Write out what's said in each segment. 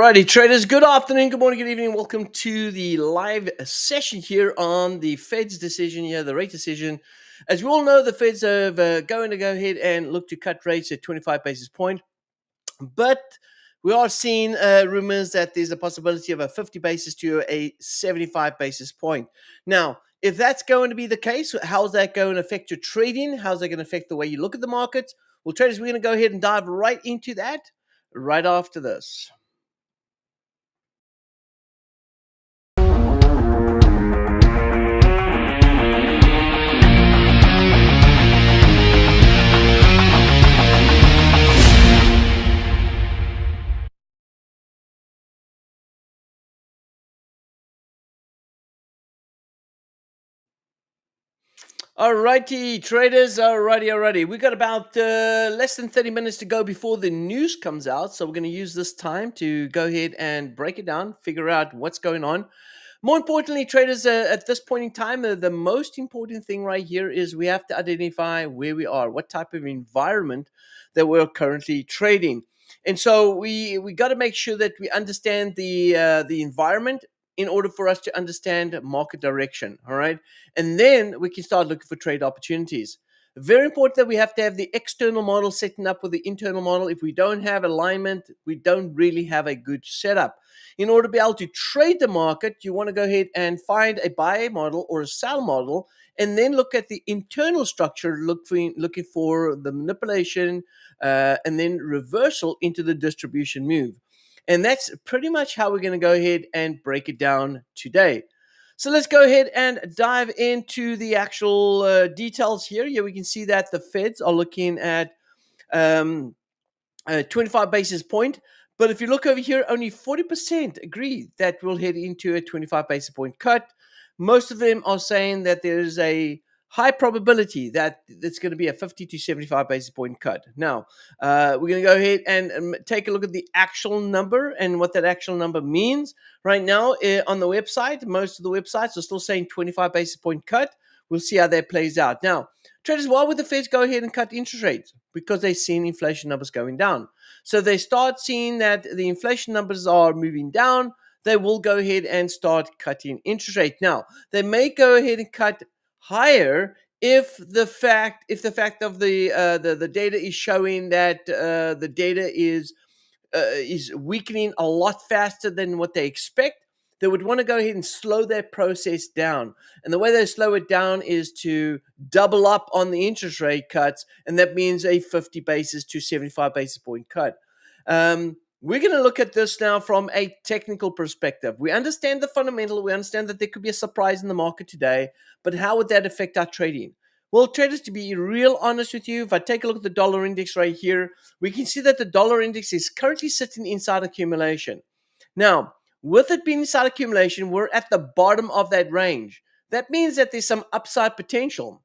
Alrighty, traders, good afternoon, good morning, good evening. Welcome to the live session here on the Fed's decision here, the rate decision. As we all know, the Feds are going to go ahead and look to cut rates at 25 basis point. But we are seeing rumors that there's a possibility of a 50 basis to a 75 basis point. Now, if that's going to be the case, how's that going to affect your trading? How's that going to affect the way you look at the markets? Well, traders, we're going to go ahead and dive right into that right after this. Alrighty, traders. Alrighty. We got about less than 30 minutes to go before the news comes out. So we're going to use this time to go ahead and break it down, figure out what's going on. More importantly, traders, at this point in time, the most important thing right here is we have to identify where we are, what type of environment that we're currently trading. And so we got to make sure that we understand the environment in order for us to understand market direction. All right. And then we can start looking for trade opportunities. Very important that we have to have the external model setting up with the internal model. If we don't have alignment, we don't really have a good setup. In order to be able to trade the market, you want to go ahead and find a buy model or a sell model, and then look at the internal structure, looking for the manipulation, and then reversal into the distribution move. And that's pretty much how we're going to go ahead and break it down today. So let's go ahead and dive into the actual details here. Here we can see that the Feds are looking at 25 basis point. But if you look over here, only 40% agree that we'll head into a 25 basis point cut. Most of them are saying that there's a high probability that it's going to be a 50 to 75 basis point cut. Now, we're going to go ahead and take a look at the actual number and what that actual number means. Right now, on the website, most of the websites are still saying 25 basis point cut. We'll see how that plays out. Now, traders, why would the Feds go ahead and cut interest rates? Because they're seeing inflation numbers going down. So they start seeing that the inflation numbers are moving down. They will go ahead and start cutting interest rate. Now, they may go ahead and cut higher if the fact of the data is showing that the data is weakening a lot faster than what they expect. They would want to go ahead and slow their process down. And the way they slow it down is to double up on the interest rate cuts, and that means a 50 basis to 75 basis point cut. We're going to look at this now from a technical perspective. We understand the fundamental. We understand that there could be a surprise in the market today, but how would that affect our trading? Well, traders, to be real honest with you, if I take a look at the dollar index right here, we can see that the dollar index is currently sitting inside accumulation. Now, with it being inside accumulation, we're at the bottom of that range. That means that there's some upside potential,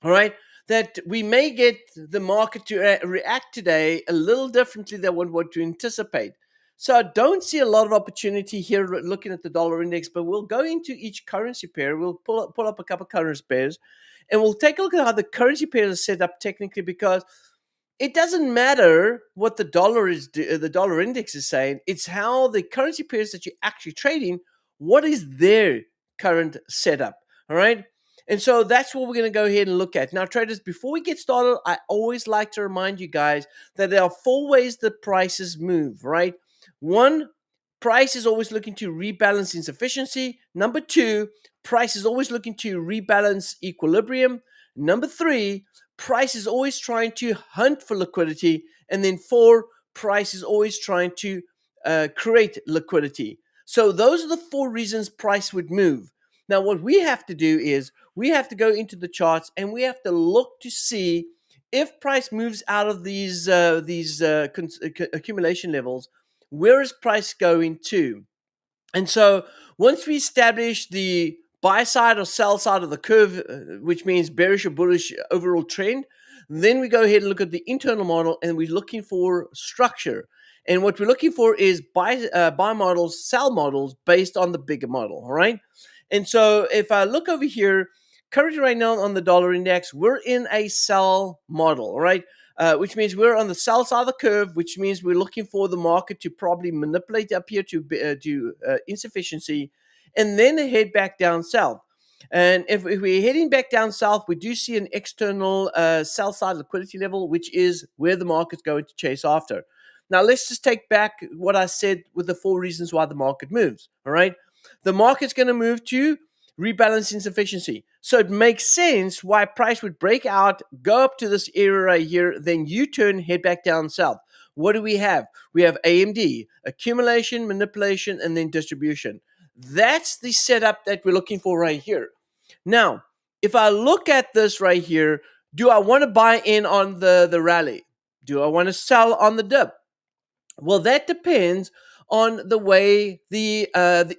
all right? That we may get the market to react today a little differently than what to anticipate. So I don't see a lot of opportunity here looking at the dollar index, but we'll go into each currency pair. We'll pull up a couple of currency pairs, and we'll take a look at how the currency pairs are set up technically, because it doesn't matter what the dollar index is saying. It's how the currency pairs that you're actually trading, what is their current setup, all right? And so that's what we're going to go ahead and look at. Now, traders, before we get started, I always like to remind you guys that there are 4 ways that prices move, right? 1, price is always looking to rebalance insufficiency. Number 2, price is always looking to rebalance equilibrium. Number 3, price is always trying to hunt for liquidity. And then 4, price is always trying to create liquidity. So those are the 4 reasons price would move. Now, what we have to do is we have to go into the charts and we have to look to see if price moves out of these accumulation levels, where is price going to? And so once we establish the buy side or sell side of the curve, which means bearish or bullish overall trend, then we go ahead and look at the internal model and we're looking for structure. And what we're looking for is buy models, sell models based on the bigger model, all right? And so if I look over here, currently right now on the dollar index, we're in a sell model, all right? which means we're on the sell side of the curve, which means we're looking for the market to probably manipulate up here to insufficiency and then head back down south. And if we're heading back down south, we do see an external sell side liquidity level, which is where the market's going to chase after. Now, let's just take back what I said with the 4 reasons why the market moves. All right. The market's going to move to rebalance insufficiency. So it makes sense why price would break out, go up to this area right here, then U-turn, head back down south. What do we have? We have AMD, accumulation, manipulation, and then distribution. That's the setup that we're looking for right here. Now, if I look at this right here, do I want to buy in on the rally? Do I want to sell on the dip? Well, that depends on the way the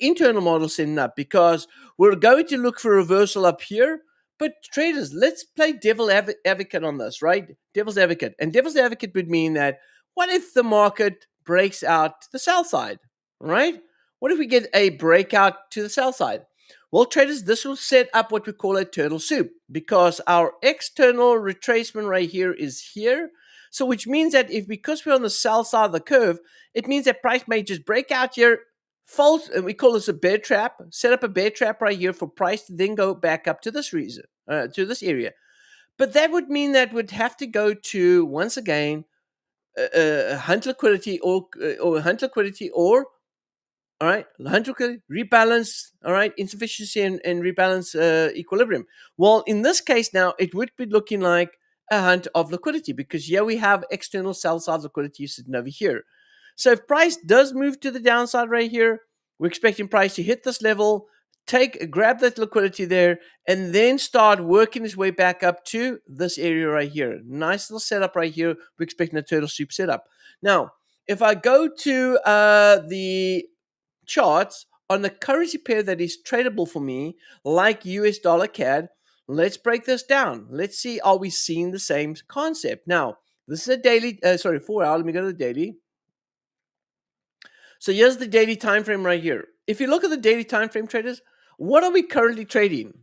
internal model is setting up, because we're going to look for reversal up here. But traders, let's play devil advocate on this, right? Devil's advocate. And devil's advocate would mean that what if the market breaks out to the sell side, right? What if we get a breakout to the sell side? Well, traders, this will set up what we call a turtle soup, because our external retracement right here is here. So which means that because we're on the sell side of the curve, it means that price may just break out here, false, and we call this a bear trap, set up a bear trap right here for price to then go back up to this to this area. But that would mean that would have to go to, once again, hunt liquidity or hunt liquidity or, all right, hunt liquidity, rebalance, all right, insufficiency and rebalance equilibrium. Well, in this case now, it would be looking like a hunt of liquidity, because here we have external sell side liquidity sitting over here. So if price does move to the downside right here, we're expecting price to hit this level, grab that liquidity there, and then start working its way back up to this area right here. Nice little setup right here. We're expecting a turtle soup setup. Now, if I go to the charts on the currency pair that is tradable for me, like US dollar CAD, let's break this down. Let's see, are we seeing the same concept? Now, this is a daily, 4 hour. Let me go to the daily. So here's the daily time frame right here. If you look at the daily time frame, traders, what are we currently trading?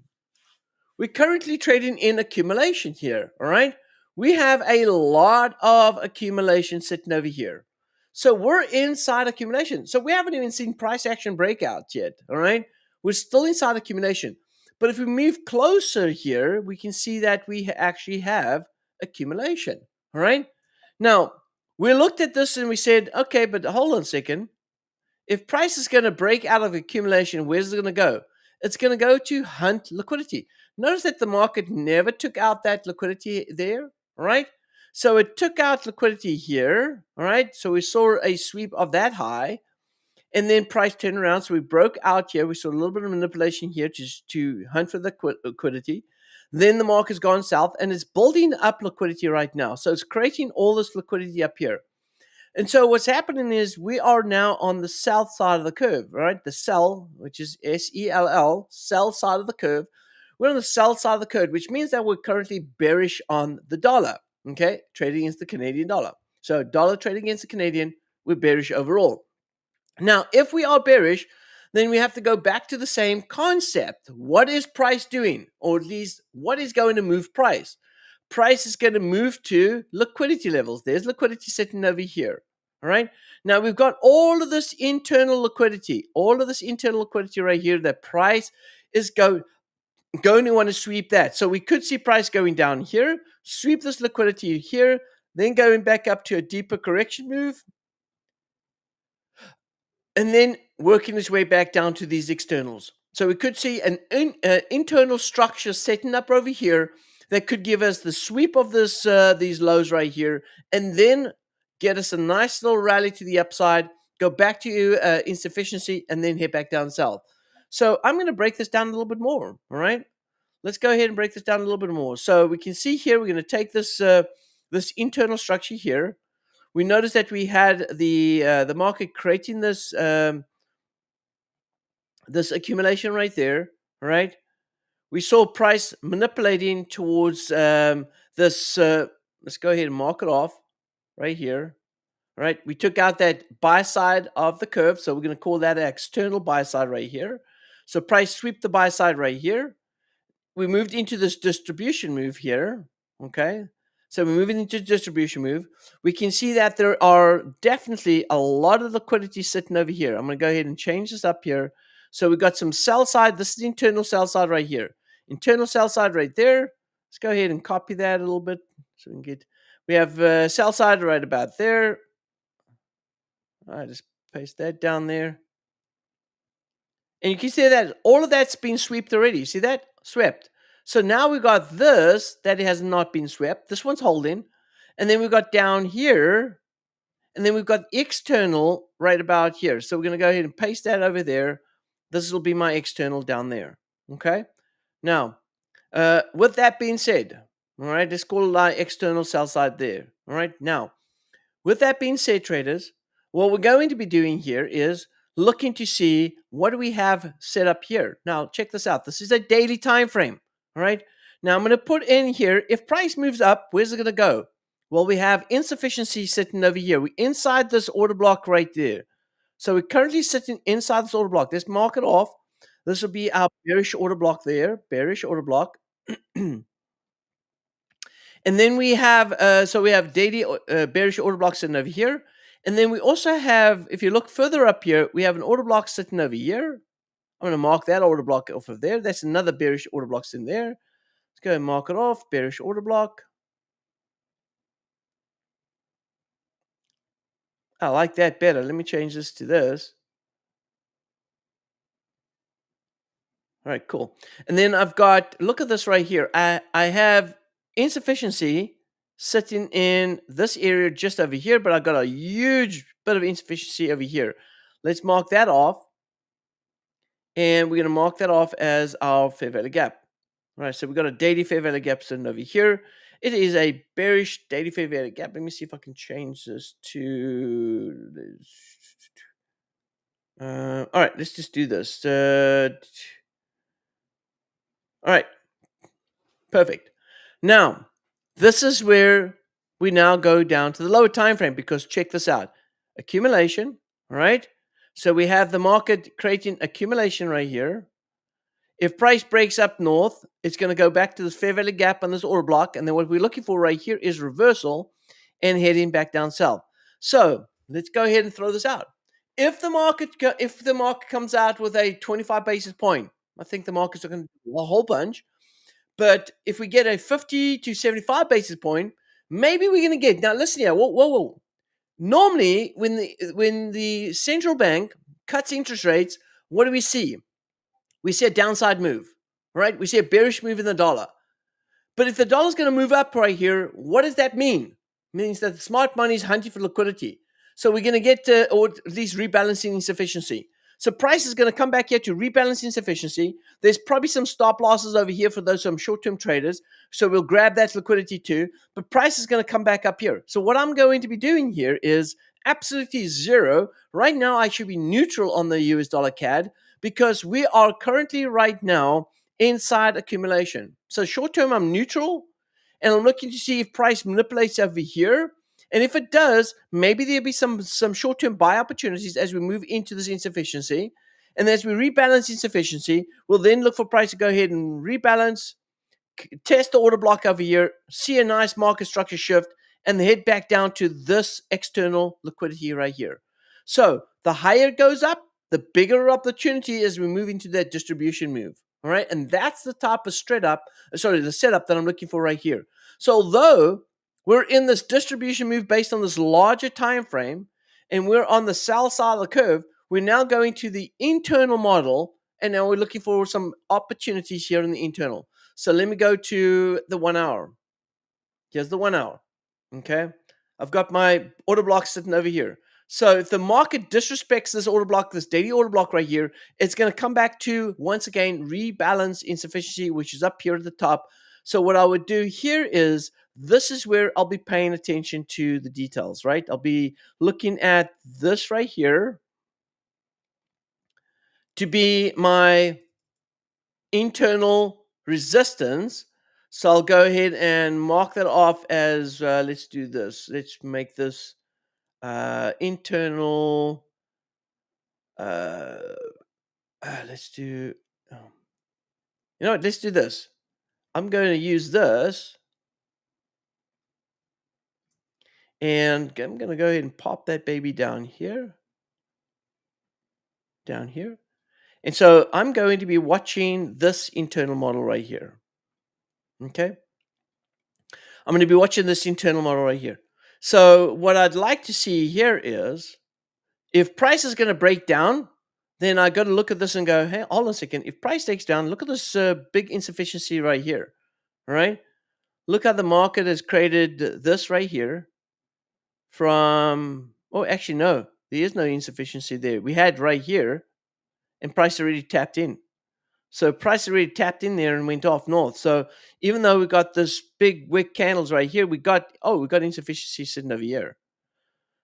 We're currently trading in accumulation here, all right? We have a lot of accumulation sitting over here. So we're inside accumulation. So we haven't even seen price action breakouts yet, all right? We're still inside accumulation. But if we move closer here, we can see that we actually have accumulation, all right? Now, we looked at this and we said, okay, but hold on a second. If price is going to break out of accumulation, where's it going to go? It's going to go to hunt liquidity. Notice that the market never took out that liquidity there, right? So it took out liquidity here, all right? So we saw a sweep of that high, and then price turned around. So we broke out here. We saw a little bit of manipulation here to hunt for the liquidity. Then the market's gone south, and it's building up liquidity right now. So it's creating all this liquidity up here. And so what's happening is we are now on the south side of the curve, right? The sell, which is SELL, sell side of the curve. We're on the sell side of the curve, which means that we're currently bearish on the dollar, okay? Trading against the Canadian dollar. So dollar trading against the Canadian, we're bearish overall. Now, if we are bearish, then we have to go back to the same concept. What is price doing? Or at least what is going to move price? Price is going to move to liquidity levels. There's liquidity sitting over here. All right. Now we've got all of this internal liquidity, right here. That price is going to want to sweep that. So we could see price going down here, sweep this liquidity here, then going back up to a deeper correction move, and then working its way back down to these externals. So we could see an internal structure setting up over here that could give us the sweep of this these lows right here, and then get us a nice little rally to the upside, go back to insufficiency, and then head back down south. So I'm going to break this down a little bit more, all right? Let's go ahead and break this down a little bit more. So we can see here, we're going to take this this internal structure here. We noticed that we had the market creating this this accumulation right there, right? We saw price manipulating towards this. Let's go ahead and mark it off right here. All right, we took out that buy side of the curve, so we're going to call that an external buy side right here. So price sweep the buy side right here. We moved into this distribution move here. Okay, So we're moving into distribution move. We can see that there are definitely a lot of liquidity sitting over here. I'm going to go ahead and change this up here. So we've got some sell side. This is the internal sell side right here. Internal sell side right there. Let's go ahead and copy that a little bit so we can get. We have sell side right about there. All right, just paste that down there. And you can see that all of that's been swept already. You see that? Swept. So now we got this that has not been swept. This one's holding. And then we got down here. And then we've got external right about here. So we're going to go ahead and paste that over there. This will be my external down there. Okay. Now, with that being said, all right, let's call our external sell side there. All right. Now, with that being said, traders, what we're going to be doing here is looking to see what do we have set up here. Now, check this out. This is a daily time frame. All right. Now, I'm going to put in here, if price moves up, where's it going to go? Well, we have insufficiency sitting over here. We're inside this order block right there. So we're currently sitting inside this order block. Let's mark it off. This will be our bearish order block there, bearish order block. And then we have, so we have daily bearish order block sitting over here. And then we also have, if you look further up here, we have an order block sitting over here. I'm going to mark that order block off of there. That's another bearish order block sitting there. Let's go and mark it off, bearish order block. I like that better. Let me change this to this. All right, cool. And then I've got, look at this right here. I have insufficiency sitting in this area just over here, but I've got a huge bit of insufficiency over here. Let's mark that off. And we're going to mark that off as our fair value gap. All right, so we've got a daily fair value gap sitting over here. It is a bearish daily fair value gap. Let me see if I can change this to this. All right, let's just do this. All right, perfect. Now, this is where we now go down to the lower time frame because check this out. Accumulation, all right? So we have the market creating accumulation right here. If price breaks up north, it's going to go back to this fair value gap on this order block. And then what we're looking for right here is reversal and heading back down south. So let's go ahead and throw this out. If the market comes out with a 25 basis point, I think the markets are going to do a whole bunch. But if we get a 50 to 75 basis point, maybe we're going to get. Now listen here. Whoa. Normally, when the central bank cuts interest rates, what do we see? We see a downside move, right? We see a bearish move in the dollar. But if the dollar's going to move up right here, what does that mean? It means that the smart money is hunting for liquidity. So we're going to get, or at least rebalancing insufficiency. So price is going to come back here to rebalance insufficiency. There's probably some stop losses over here for those some short-term traders. So we'll grab that liquidity too. But price is going to come back up here. So what I'm going to be doing here is absolutely zero. Right now, I should be neutral on the US dollar CAD because we are currently right now inside accumulation. So short term, I'm neutral, and I'm looking to see if price manipulates over here. And if it does, maybe there'll be some short-term buy opportunities as we move into this insufficiency. And as we rebalance insufficiency, we'll then look for price to go ahead and rebalance, test the order block over here, see a nice market structure shift, and head back down to this external liquidity right here. So the higher it goes up, the bigger opportunity as we move into that distribution move. All right. And that's the type of the setup that I'm looking for right here. So although we're in this distribution move based on this larger time frame, and we're on the sell side of the curve, we're now going to the internal model, and now we're looking for some opportunities here in the internal. So let me go to the 1 hour. Here's the 1 hour. Okay. I've got my order block sitting over here. So if the market disrespects this order block, this daily order block right here, it's going to come back to, once again, rebalance insufficiency, which is up here at the top. So what I would do here is, this is where I'll be paying attention to the details, right? I'll be looking at this right here to be my internal resistance. So I'll go ahead and mark that off as, let's do this. Let's make this internal, let's do, you know what, let's do this. I'm going to use this And I'm going to go ahead and pop that baby down here. Down here. And so I'm going to be watching this internal model right here. Okay. I'm going to be watching this internal model right here. So what I'd like to see here is if price is going to break down, then I got to look at this and go, hey, hold on a second. If price takes down, look at this big insufficiency right here. All right. Look how the market has created this right here from, oh, actually, no, there is no insufficiency there. We had right here and price already tapped in. So price already tapped in there and went off north. So even though we got this big wick candles right here, we got insufficiency sitting over here.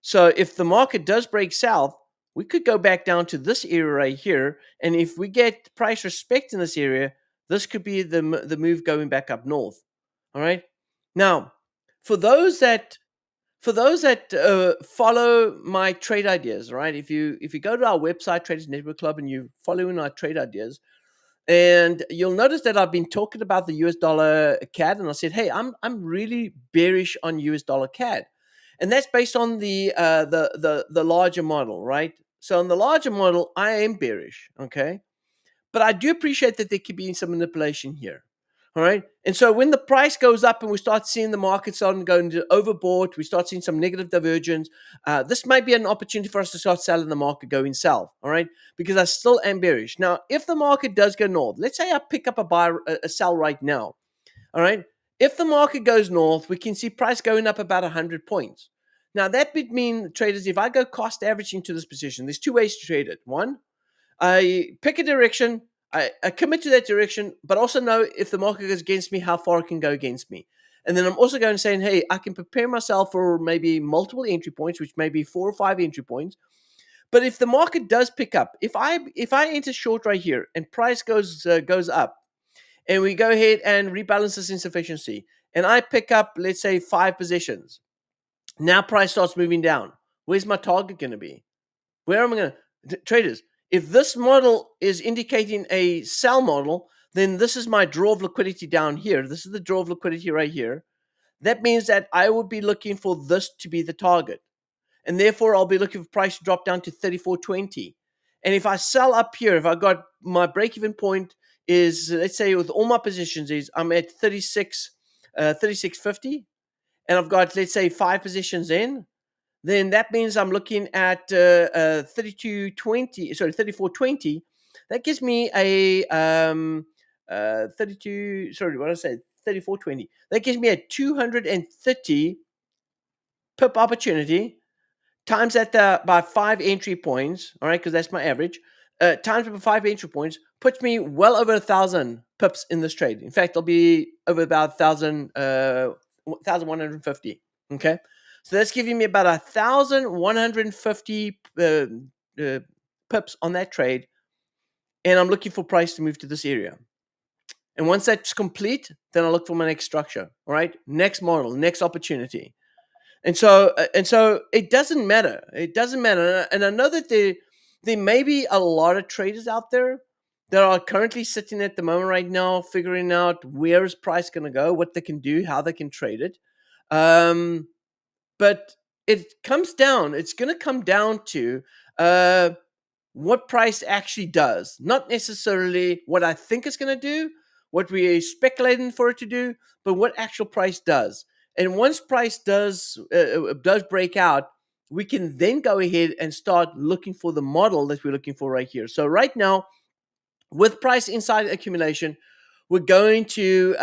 So if the market does break south, we could go back down to this area right here. And if we get price respect in this area, this could be the move going back up north. All right. Now, for those that follow my trade ideas, right? If you go to our website, Traders Network Club, and you following our trade ideas, and you'll notice that I've been talking about the US dollar CAD, and I said, hey, I'm really bearish on US dollar CAD, and that's based on the larger model, right? So on the larger model, I am bearish, okay, but I do appreciate that there could be some manipulation here. All right. And so when the price goes up and we start seeing the market starting to go into overbought, we start seeing some negative divergence. This might be an opportunity for us to start selling the market going south. All right. Because I still am bearish. Now, if the market does go north, let's say I pick up a sell right now. All right. If the market goes north, we can see price going up about 100 points. Now, that would mean, traders, if I go cost average into this position, there's two ways to trade it. One, I pick a direction, I commit to that direction, but also know if the market goes against me, how far it can go against me. And then I'm also going to say, hey, I can prepare myself for maybe multiple entry points, which may be 4 or 5 entry points. But if the market does pick up, if I enter short right here and price goes up, and we go ahead and rebalance this insufficiency, and I pick up, let's say, 5 positions, now price starts moving down. Where's my target going to be? Where am I going to? Traders, if this model is indicating a sell model, then this is my draw of liquidity down here. This is the draw of liquidity right here. That means that I would be looking for this to be the target. And therefore, I'll be looking for price to drop down to 34.20. And if I sell up here, if I got my break-even point is, let's say with all my positions is I'm at 36.50, and I've got, let's say, 5 positions in, then that means I'm looking at 34.20. That gives me a 34.20. That gives me a 230 pip opportunity times that by 5 entry points, all right, because that's my average, times by 5 entry points puts me well over 1,000 pips in this trade. In fact, it'll be over about 1,150, okay? So that's giving me about 1,150 pips on that trade, and I'm looking for price to move to this area. And once that's complete, then I'll look for my next structure, all right? Next model, next opportunity. And so it doesn't matter. It doesn't matter. And I know that there may be a lot of traders out there that are currently sitting at the moment right now, figuring out where is price going to go, what they can do, how they can trade it. But it comes down. It's going to come down to what price actually does, not necessarily what I think it's going to do, what we're speculating for it to do, but what actual price does. And once price does break out, we can then go ahead and start looking for the model that we're looking for right here. So right now, with price inside accumulation, we're going to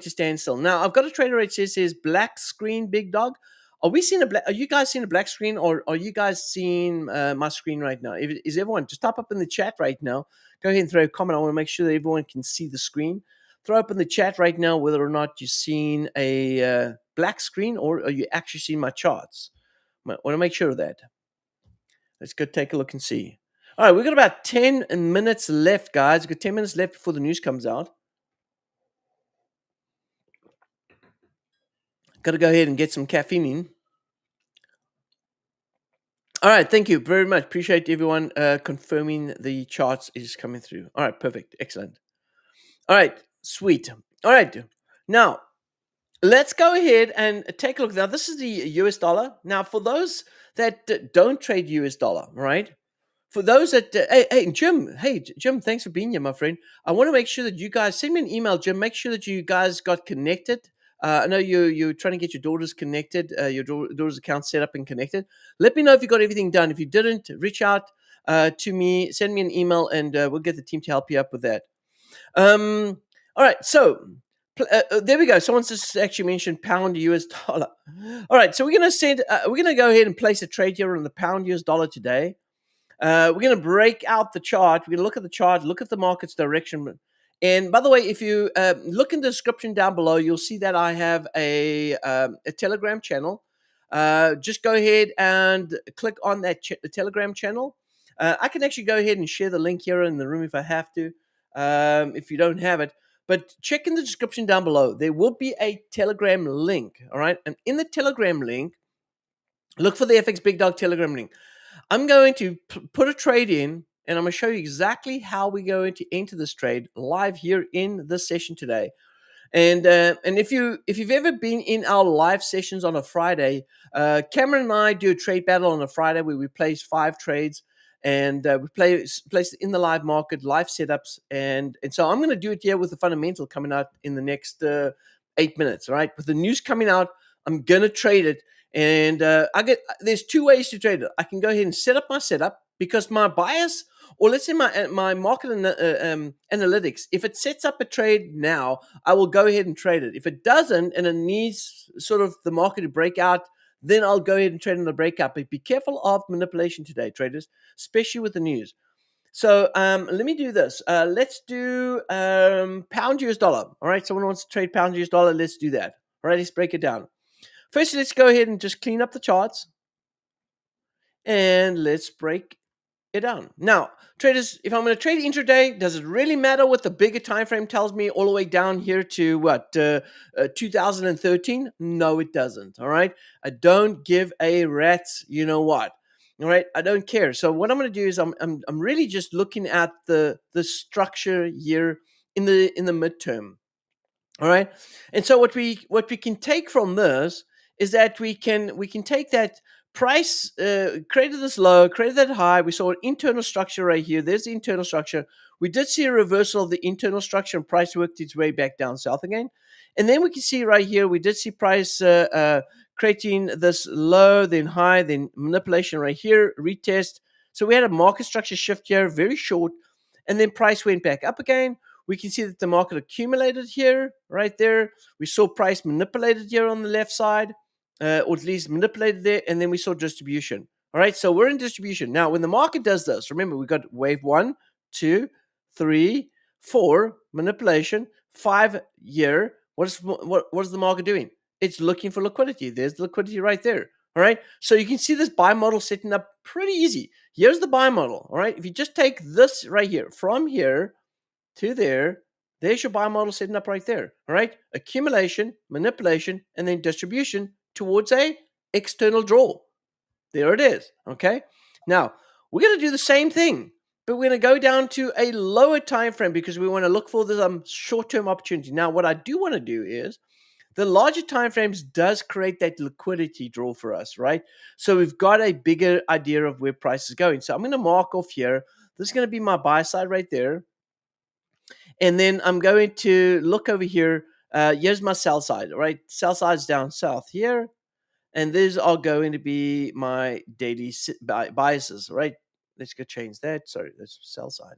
stand still. Now I've got a trader rate says black screen, big dog. Are you guys seeing a black screen, or are you guys seeing my screen right now? Is everyone, just type up in the chat right now. Go ahead and throw a comment. I want to make sure that everyone can see the screen. Throw up in the chat right now whether or not you're seeing a black screen, or are you actually seeing my charts. I want to make sure of that. Let's go take a look and see. All right, we've got about 10 minutes left, guys. We've got 10 minutes left before the news comes out. Got to go ahead and get some caffeine in. All right, thank you very much. Appreciate everyone confirming the charts is coming through. All right, perfect. Excellent. All right, sweet. All right. Now, Let's go ahead and take a look. Now, this is the US dollar. Now, for those that don't trade US dollar, right? For those that, Jim, thanks for being here, my friend. I want to make sure that you guys send me an email, Jim. Make sure that you guys got connected. I know you're trying to get your daughters connected, your daughter's account set up and connected. Let me know if you got everything done. If you didn't, reach out to me, send me an email, and we'll get the team to help you up with that. All right, so there we go. Someone just actually mentioned pound US dollar. All right, so we're gonna go ahead and place a trade here on the pound US dollar today. We're going to break out the chart. We're going to look at the chart, look at the market's direction. And by the way, if you look in the description down below, you'll see that I have a Telegram channel. Just go ahead and click on that the Telegram channel. I can actually go ahead and share the link here in the room if I have to, if you don't have it. But check in the description down below. There will be a Telegram link, all right? And in the Telegram link, look for the FxBigDog Telegram link. I'm going to put a trade in, and I'm going to show you exactly how we're going to enter this trade live here in this session today. And if you've ever been in our live sessions on a Friday, Cameron and I do a trade battle on a Friday where we place 5 trades, and we place it in the live market, live setups, and so I'm going to do it here with the fundamental coming out in the next 8 minutes. Right, with the news coming out, I'm going to trade it. And there's 2 ways to trade it. I can go ahead and set up my setup because my bias, or let's say my market analytics, if it sets up a trade now, I will go ahead and trade it. If it doesn't and it needs sort of the market to break out, then I'll go ahead and trade on the breakout. But be careful of manipulation today, traders, especially with the news. So let me do this. Let's do pound US dollar. All right, someone wants to trade pound US dollar. Let's do that. All right, let's break it down. First, let's go ahead and just clean up the charts. And let's break it down. Now, traders, if I'm going to trade intraday, does it really matter what the bigger time frame tells me all the way down here to 2013? No, it doesn't. All right. I don't give a rat's you know what. All right. I don't care. So what I'm going to do is I'm really just looking at the structure here in the midterm. All right. And so what we can take from this is that we can take that price, created this low, created that high. We saw an internal structure right here. There's the internal structure. We did see a reversal of the internal structure, and price worked its way back down south again. And then we can see right here, we did see price creating this low, then high, then manipulation right here, retest. So we had a market structure shift here, very short, and then price went back up again. We can see that the market accumulated here, right there. We saw price manipulated here on the left side, or at least manipulated there, and then we saw distribution. All right, so we're in distribution. Now, when the market does this, remember, we got wave 1, 2, 3, 4, manipulation, 5 year. What is the market doing? It's looking for liquidity. There's the liquidity right there. All right, so you can see this buy model setting up pretty easy. Here's the buy model. All right, if you just take this right here, from here to there's your buy model setting up right there. All right, accumulation, manipulation, and then distribution towards a external draw. There it is. Okay, now we're going to do the same thing, but we're going to go down to a lower time frame because we want to look for the short-term opportunity. Now, what I do want to do is the larger time frames does create that liquidity draw for us, right? So we've got a bigger idea of where price is going. So I'm going to mark off here. This is going to be my buy side right there. And then I'm going to look over here. Here's my sell side, right? Sell side's down south here. And these are going to be my daily biases, right? Let's go change that. Sorry, that's sell side.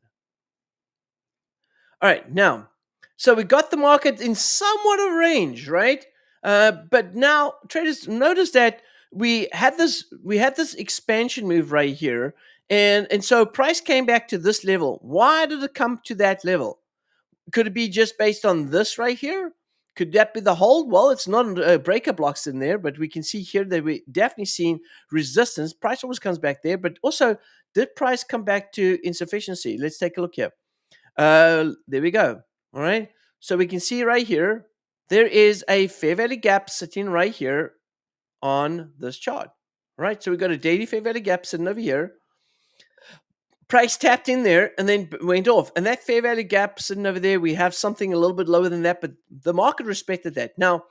All right, now, so we got the market in somewhat of range, right? But now, traders, notice that we had this expansion move right here, and so price came back to this level. Why did it come to that level? Could it be just based on this right here? Could that be the hold? Well, it's not breaker blocks in there, but we can see here that we definitely seen resistance. Price always comes back there, but also did price come back to insufficiency? Let's take a look here. There we go. All right. So we can see right here, there is a fair value gap sitting right here on this chart. All right. So we got a daily fair value gap sitting over here. Price tapped in there and then went off. And that fair value gap sitting over there, we have something a little bit lower than that, but the market respected that. Now,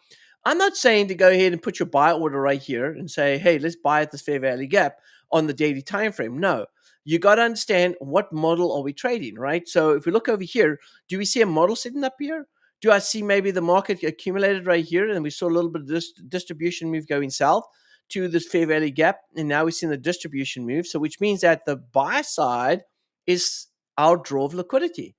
I'm not saying to go ahead and put your buy order right here and say, hey, let's buy at this fair value gap on the daily time frame. No, you got to understand what model are we trading, right? So if we look over here, do we see a model sitting up here? Do I see maybe the market accumulated right here and we saw a little bit of this distribution move going south to this fair value gap, and now we're seeing the distribution move, so which means that the buy side is our draw of liquidity.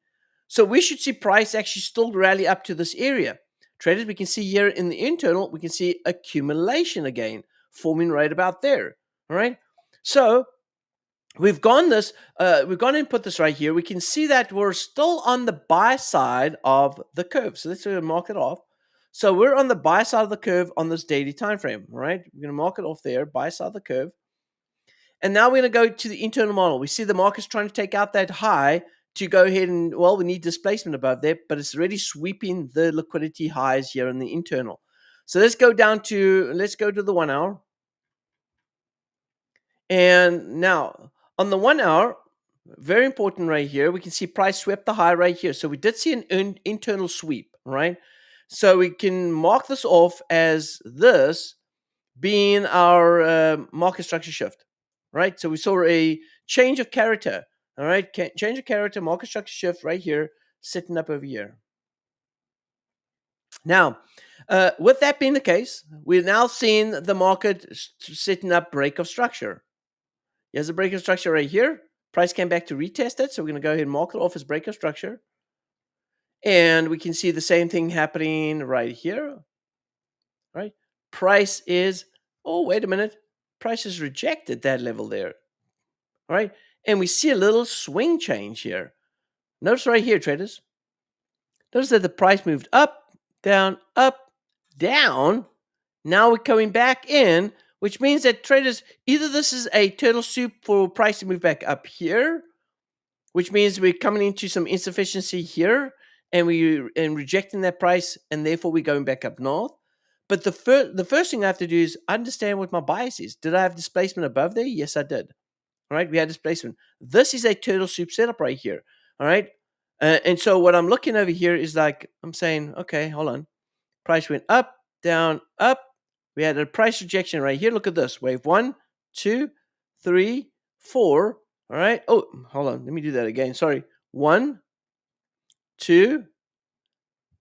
So we should see price actually still rally up to this area. Traders, we can see here in the internal, we can see accumulation again, forming right about there. All right. So we've gone and put this right here. We can see that we're still on the buy side of the curve. So let's mark it off. So we're on the buy side of the curve on this daily time frame. All right. We're going to mark it off there, buy side of the curve. And now we're going to go to the internal model. We see the market's trying to take out that high to go ahead and, well, we need displacement above there, but it's already sweeping the liquidity highs here in the internal. So let's go to the 1 hour. And now on the 1 hour, very important right here, we can see price swept the high right here. So we did see an internal sweep, right? So we can mark this off as this being our market structure shift, right? So we saw a change of character, all right? Change of character, market structure shift right here, sitting up over here. Now, with that being the case, we're now seeing the market setting up break of structure. Here's a break of structure right here. Price came back to retest it, so we're going to go ahead and mark it off as break of structure. And we can see the same thing happening right here, right? Price is, oh, wait a minute. Price has rejected that level there, all right? And we see a little swing change here. Notice right here, traders. Notice that the price moved up, down, down. Now we're coming back in, which means that traders, either this is a turtle soup for price to move back up here, which means we're coming into some insufficiency here, and rejecting that price, and therefore we're going back up north. But the first thing I have to do is understand what my bias is. Did I have displacement above there? Yes, I did. All right, we had displacement. This is a turtle soup setup right here. All right, and so what I'm looking over here is like, I'm saying, okay, hold on. Price went up, down, up. We had a price rejection right here. Look at this. Wave 1, 2, 3, 4. All right. Oh, hold on. Let me do that again. Sorry. 1, 2.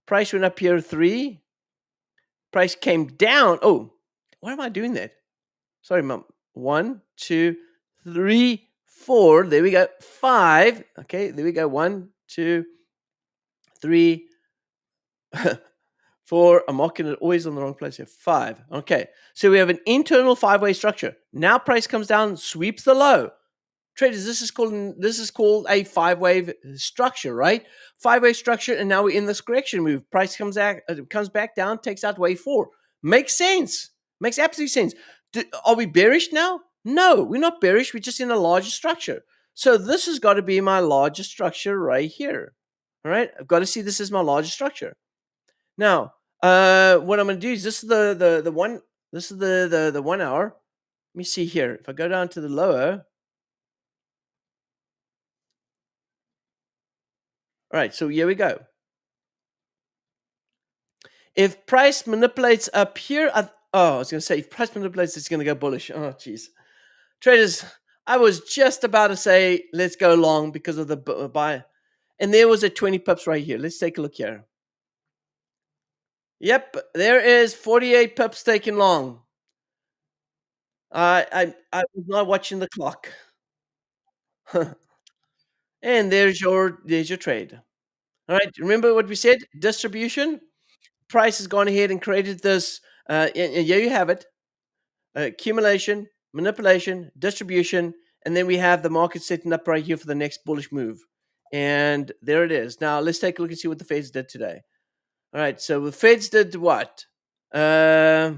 Price went up here. 3. Price came down. Oh, why am I doing that? Sorry, Mom. 1, 2, 3, 4. There we go. 5. Okay. There we go. 1, 2, 3, 4. I'm marking it always on the wrong place here. 5. Okay. So we have an internal 5-way structure. Now price comes down, sweeps the low. Traders, this is called a 5-wave structure, right? 5-way structure, and now we're in this correction move. Price comes back down, takes out wave 4. Makes sense. Makes absolute sense. Are we bearish now? No, we're not bearish. We're just in a larger structure. So this has got to be my larger structure right here. All right, I've got to see this as my larger structure. Now, what I'm going to do is this is the 1. This is the 1 hour. Let me see here. If I go down to the lower. All right, so here we go. If price manipulates up here, I was going to say, if price manipulates, it's going to go bullish. Oh, geez. Traders, I was just about to say, let's go long because of the buy. And there was a 20 pips right here. Let's take a look here. Yep, there is 48 pips taken long. I was not watching the clock. And there's your trade. All right, remember what we said? Distribution. Price has gone ahead and created this. And here you have it. Accumulation, manipulation, distribution, and then we have the market setting up right here for the next bullish move. And there it is. Now let's take a look and see what the Feds did today. All right, so the Feds did what? Feds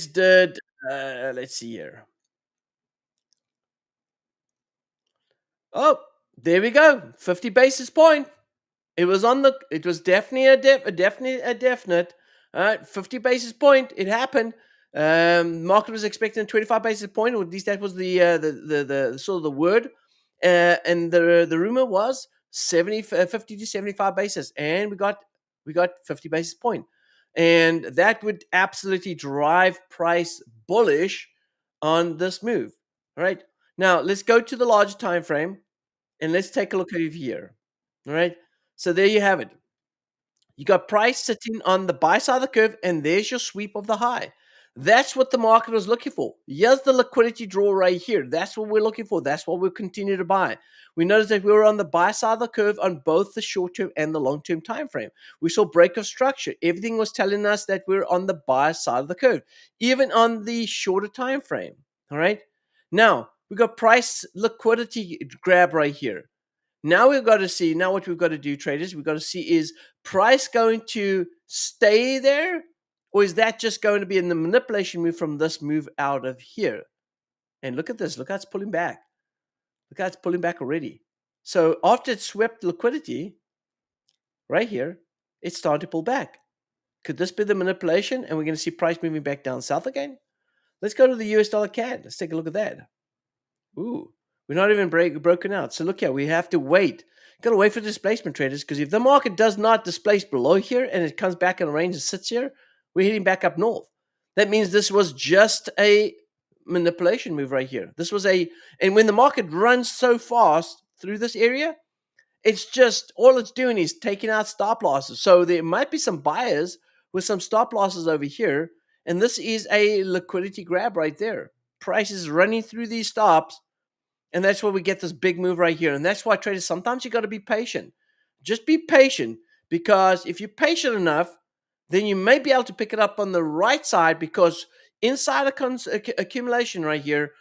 did, let's see here. Oh, there we go. 50 basis point. It was definitely a definite. All right, 50 basis point. It happened. Market was expecting 25 basis point, or at least that was the sort of the word. And the rumor was 50 to 75 basis, and we got we got 50 basis point. And that would absolutely drive price bullish on this move. All right. Now let's go to the larger time frame and let's take a look over here. All right. So there you have it. You got price sitting on the buy side of the curve, and there's your sweep of the high. That's what the market was looking for. Here's the liquidity draw right here. That's what we're looking for. That's what we'll continue to buy. We noticed that we were on the buy side of the curve on both the short-term and the long-term time frame. We saw break of structure. Everything was telling us that we're on the buy side of the curve, even on the shorter time frame. All right. Now we got price liquidity grab right here. Now we've got to see, now what we've got to do, traders, we've got to see, is price going to stay there? Or is that just going to be in the manipulation move from this move out of here? And look at this. Look how it's pulling back. Look how it's pulling back already. So after it swept liquidity right here, it's starting to pull back. Could this be the manipulation? And we're going to see price moving back down south again? Let's go to the US dollar CAD. Let's take a look at that. Ooh. We're not even broken out. So look here, we have to wait. Got to wait for displacement, traders, because if the market does not displace below here and it comes back in a range and sits here, we're heading back up north. That means this was just a manipulation move right here. This was and when the market runs so fast through this area, it's just, all it's doing is taking out stop losses. So there might be some buyers with some stop losses over here, and this is a liquidity grab right there. Price is running through these stops. And that's where we get this big move right here. And that's why, traders, sometimes you got to be patient. Just be patient, because if you're patient enough, then you may be able to pick it up on the right side, because inside accumulation right here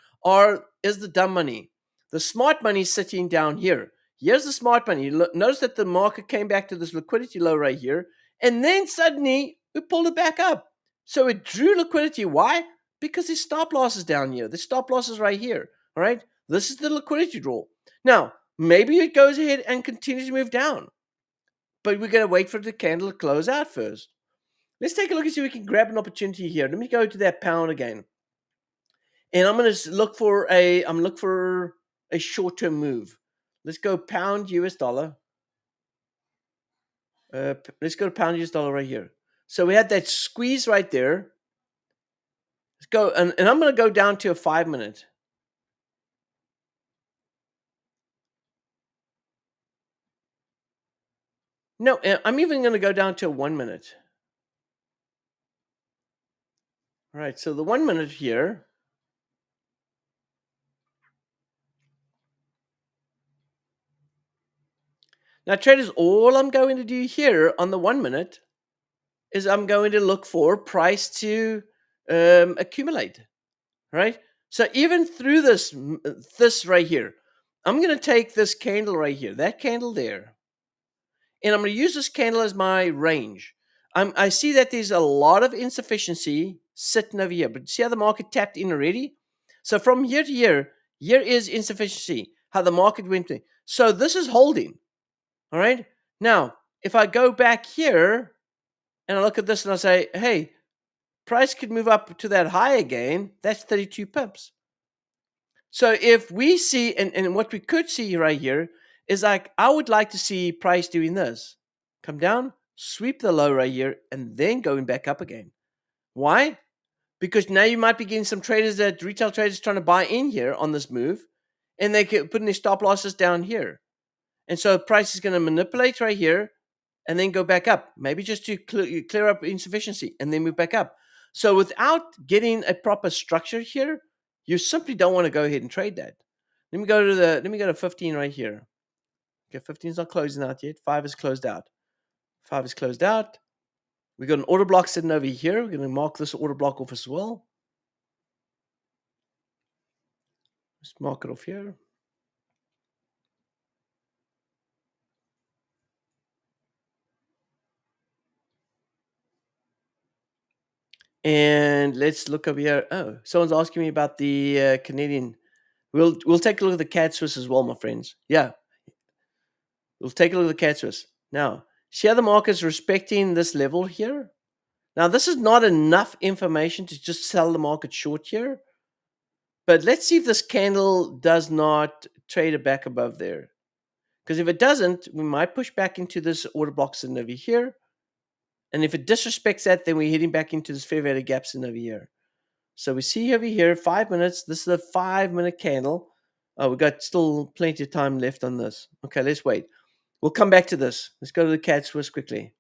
is the dumb money. The smart money is sitting down here. Here's the smart money. Notice that the market came back to this liquidity low right here, and then suddenly we pulled it back up. So it drew liquidity. Why? Because there's stop losses down here. There's stop losses right here. All right. This is the liquidity draw. Now, maybe it goes ahead and continues to move down, but we're going to wait for the candle to close out first. Let's take a look and see if we can grab an opportunity here. Let me go to that pound again. And I'm going to look for a short-term move. Let's go pound US dollar. Let's go to pound US dollar right here. So we had that squeeze right there. Let's go, and I'm going to go down to a 5-minute. No, I'm even going to go down to a 1-minute. All right, so the 1-minute here. Now, traders, all I'm going to do here on the 1-minute is I'm going to look for price to accumulate, right? So even through this right here, I'm going to take this candle right here, that candle there, and I'm going to use this candle as my range. I see that there's a lot of insufficiency sitting over here, but see how the market tapped in already? So from here to here is insufficiency, how the market went in. So this is holding, all right? Now, if I go back here and I look at this and I say, hey, price could move up to that high again, that's 32 pips. So if we see, and what we could see right here is, like, I would like to see price doing this. Come down, sweep the low right here, and then going back up again. Why? Because now you might be getting some traders, retail traders, trying to buy in here on this move, and they could put in their stop losses down here. And so price is going to manipulate right here and then go back up, maybe just to clear up insufficiency and then move back up. So without getting a proper structure here, you simply don't want to go ahead and trade that. Let me go to 15 right here. Okay, 15 is not closing out yet. 5 is closed out. 5 is closed out. We got an order block sitting over here. We're going to mark this order block off as well. Let's mark it off here. And let's look over here. Oh, someone's asking me about the Canadian. We'll take a look at the CAD Swiss as well, my friends. Yeah, we'll take a look at the CAD Swiss. Now, see how the market's respecting this level here? Now, this is not enough information to just sell the market short here. But let's see if this candle does not trade it back above there. Because if it doesn't, we might push back into this order block sitting over here. And if it disrespects that, then we're heading back into this fair value gaps in over here. So we see over here, 5 minutes. This is a 5-minute candle. Oh, we've got still plenty of time left on this. Okay, let's wait. We'll come back to this. Let's go to the CAD Swiss quickly.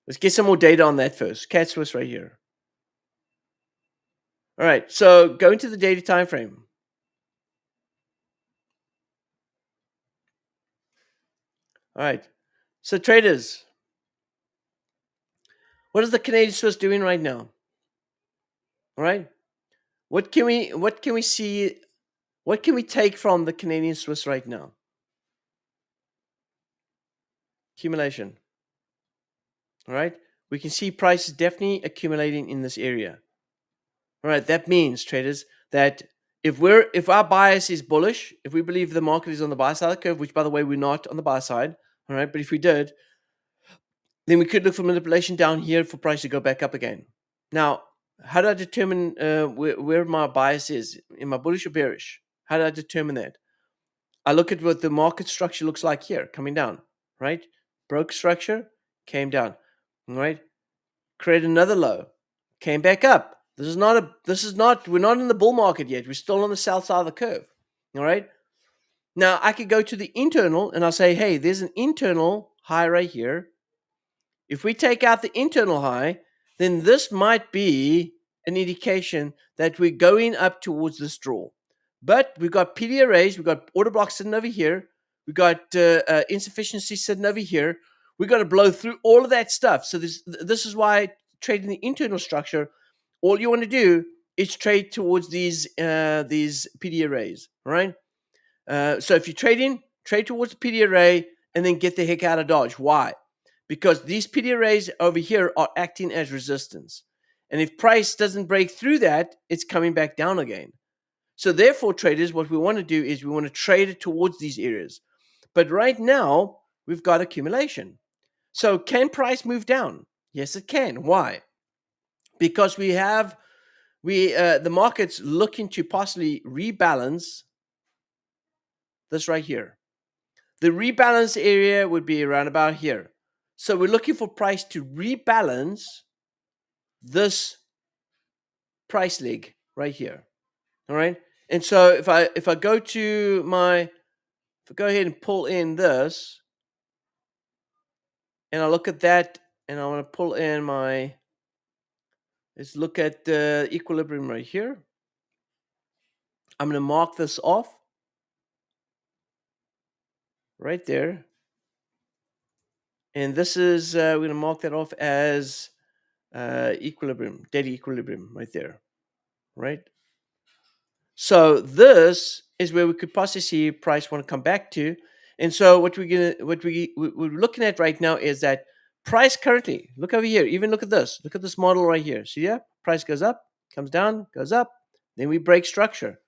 Let's get some more data on that first. CAD Swiss right here. All right, so go into the daily time frame. All right, so traders, what is the Canadian Swiss doing right now? All right, what can we see? What can we take from the Canadian Swiss right now? Accumulation. All right, we can see prices definitely accumulating in this area. All right, that means traders that if our bias is bullish, if we believe the market is on the buy side of the curve, which by the way we're not on the buy side, all right, but if we did, then we could look for manipulation down here for price to go back up again. Now, how do I determine where my bias is? Am I bullish or bearish? How do I determine that? I look at what the market structure looks like here, coming down, right? Broke structure, came down, all right? Create another low, came back up. We're not in the bull market yet. We're still on the south side of the curve, all right? Now, I could go to the internal and I'll say, hey, there's an internal high right here. If we take out the internal high, then this might be an indication that we're going up towards this draw. But we've got PD arrays, we've got order blocks sitting over here, we've got insufficiency sitting over here. We've got to blow through all of that stuff. So this is why trading the internal structure, all you want to do is trade towards these PD arrays, right? So if you're trading, trade towards the PD array and then get the heck out of Dodge. Why? Because these PD arrays over here are acting as resistance. And if price doesn't break through that, it's coming back down again. So therefore, traders, what we want to do is we want to trade it towards these areas. But right now, we've got accumulation. So can price move down? Yes, it can. Why? Because the market's looking to possibly rebalance this right here. The rebalance area would be around about here. So we're looking for price to rebalance this price leg right here. All right. And so if I go ahead and pull in this, and I look at that, and I want to pull in let's look at the equilibrium right here. I'm going to mark this off right there. And this is, we're going to mark that off as equilibrium, daily equilibrium right there, right? So this is where we could possibly see price want to come back to. And so what we're looking at right now is that price currently, look over here, even look at this model right here. See, yeah, price goes up, comes down, goes up, then we break structure.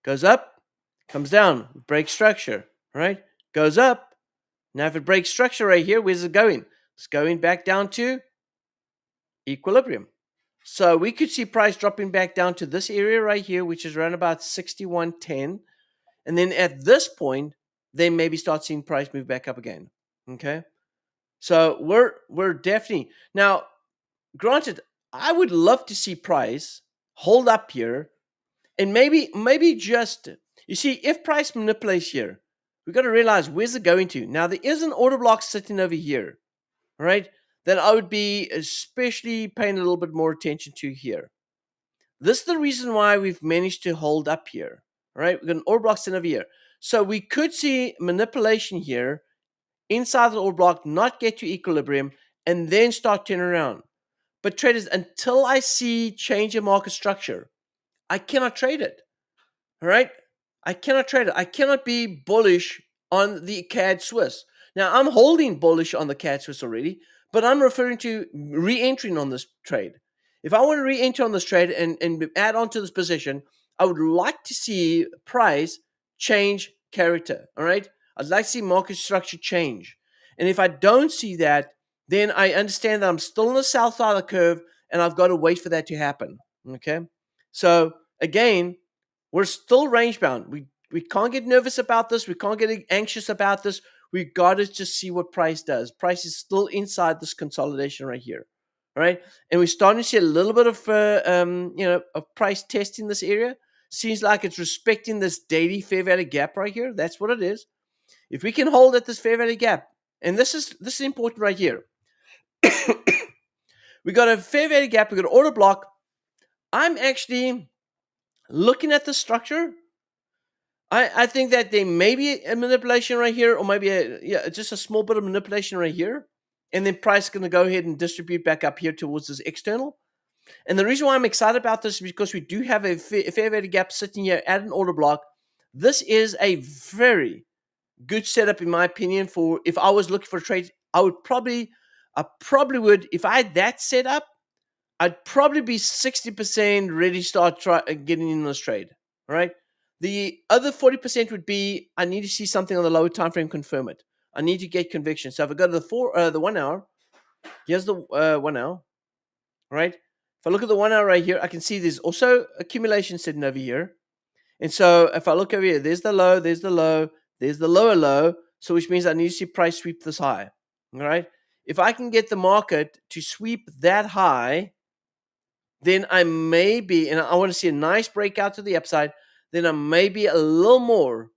Goes up, comes down, break structure, right? Goes up. Now if it breaks structure right here, where's it going? It's going back down to equilibrium. So we could see price dropping back down to this area right here, which is around about 61.10. And then at this point, then maybe start seeing price move back up again. Okay. So we're definitely now, granted, I would love to see price hold up here and maybe just, you see, if price manipulates here, we've got to realize where's it going to. Now there is an order block sitting over here, right? That I would be especially paying a little bit more attention to here. This is the reason why we've managed to hold up here, right? We've got an order block sitting over here. So we could see manipulation here inside the order block, not get to equilibrium, and then start turning around. But traders, until I see change in market structure, I cannot trade it. All right? I cannot trade it. I cannot be bullish on the CAD Swiss. Now, I'm holding bullish on the CAD Swiss already, but I'm referring to re-entering on this trade. If I want to re-enter on this trade and add on to this position, I would like to see price change character. All right? I'd like to see market structure change. And if I don't see that, then I understand that I'm still on the south side of the curve and I've got to wait for that to happen. Okay? So, again, we're still range bound. We can't get nervous about this. We can't get anxious about this. We got to just see what price does. Price is still inside this consolidation right here. All right. And we're starting to see a little bit of, a price test in this area. Seems like it's respecting this daily fair value gap right here. That's what it is. If we can hold at this fair value gap, and this is important right here. We got a fair value gap. We got an order block. I'm actually looking at the structure. I think that there may be a manipulation right here, or maybe just a small bit of manipulation right here, and then price is going to go ahead and distribute back up here towards this external. And the reason why I'm excited about this is because we do have a fair value gap sitting here at an order block. This is a very good setup, in my opinion. For if I was looking for trades, I probably would, if I had that set up, I'd probably be 60% ready to start getting in this trade. All right. The other 40% would be I need to see something on the lower time frame confirm it. I need to get conviction. So if I go to the 1 hour, here's the 1 hour. All right. If I look at the 1 hour right here, I can see there's also accumulation sitting over here. And so if I look over here, there's the low, there's the low, there's the lower low. So which means I need to see price sweep this high. All right. If I can get the market to sweep that high, then I may be, and I want to see a nice breakout to the upside, then I may be a little more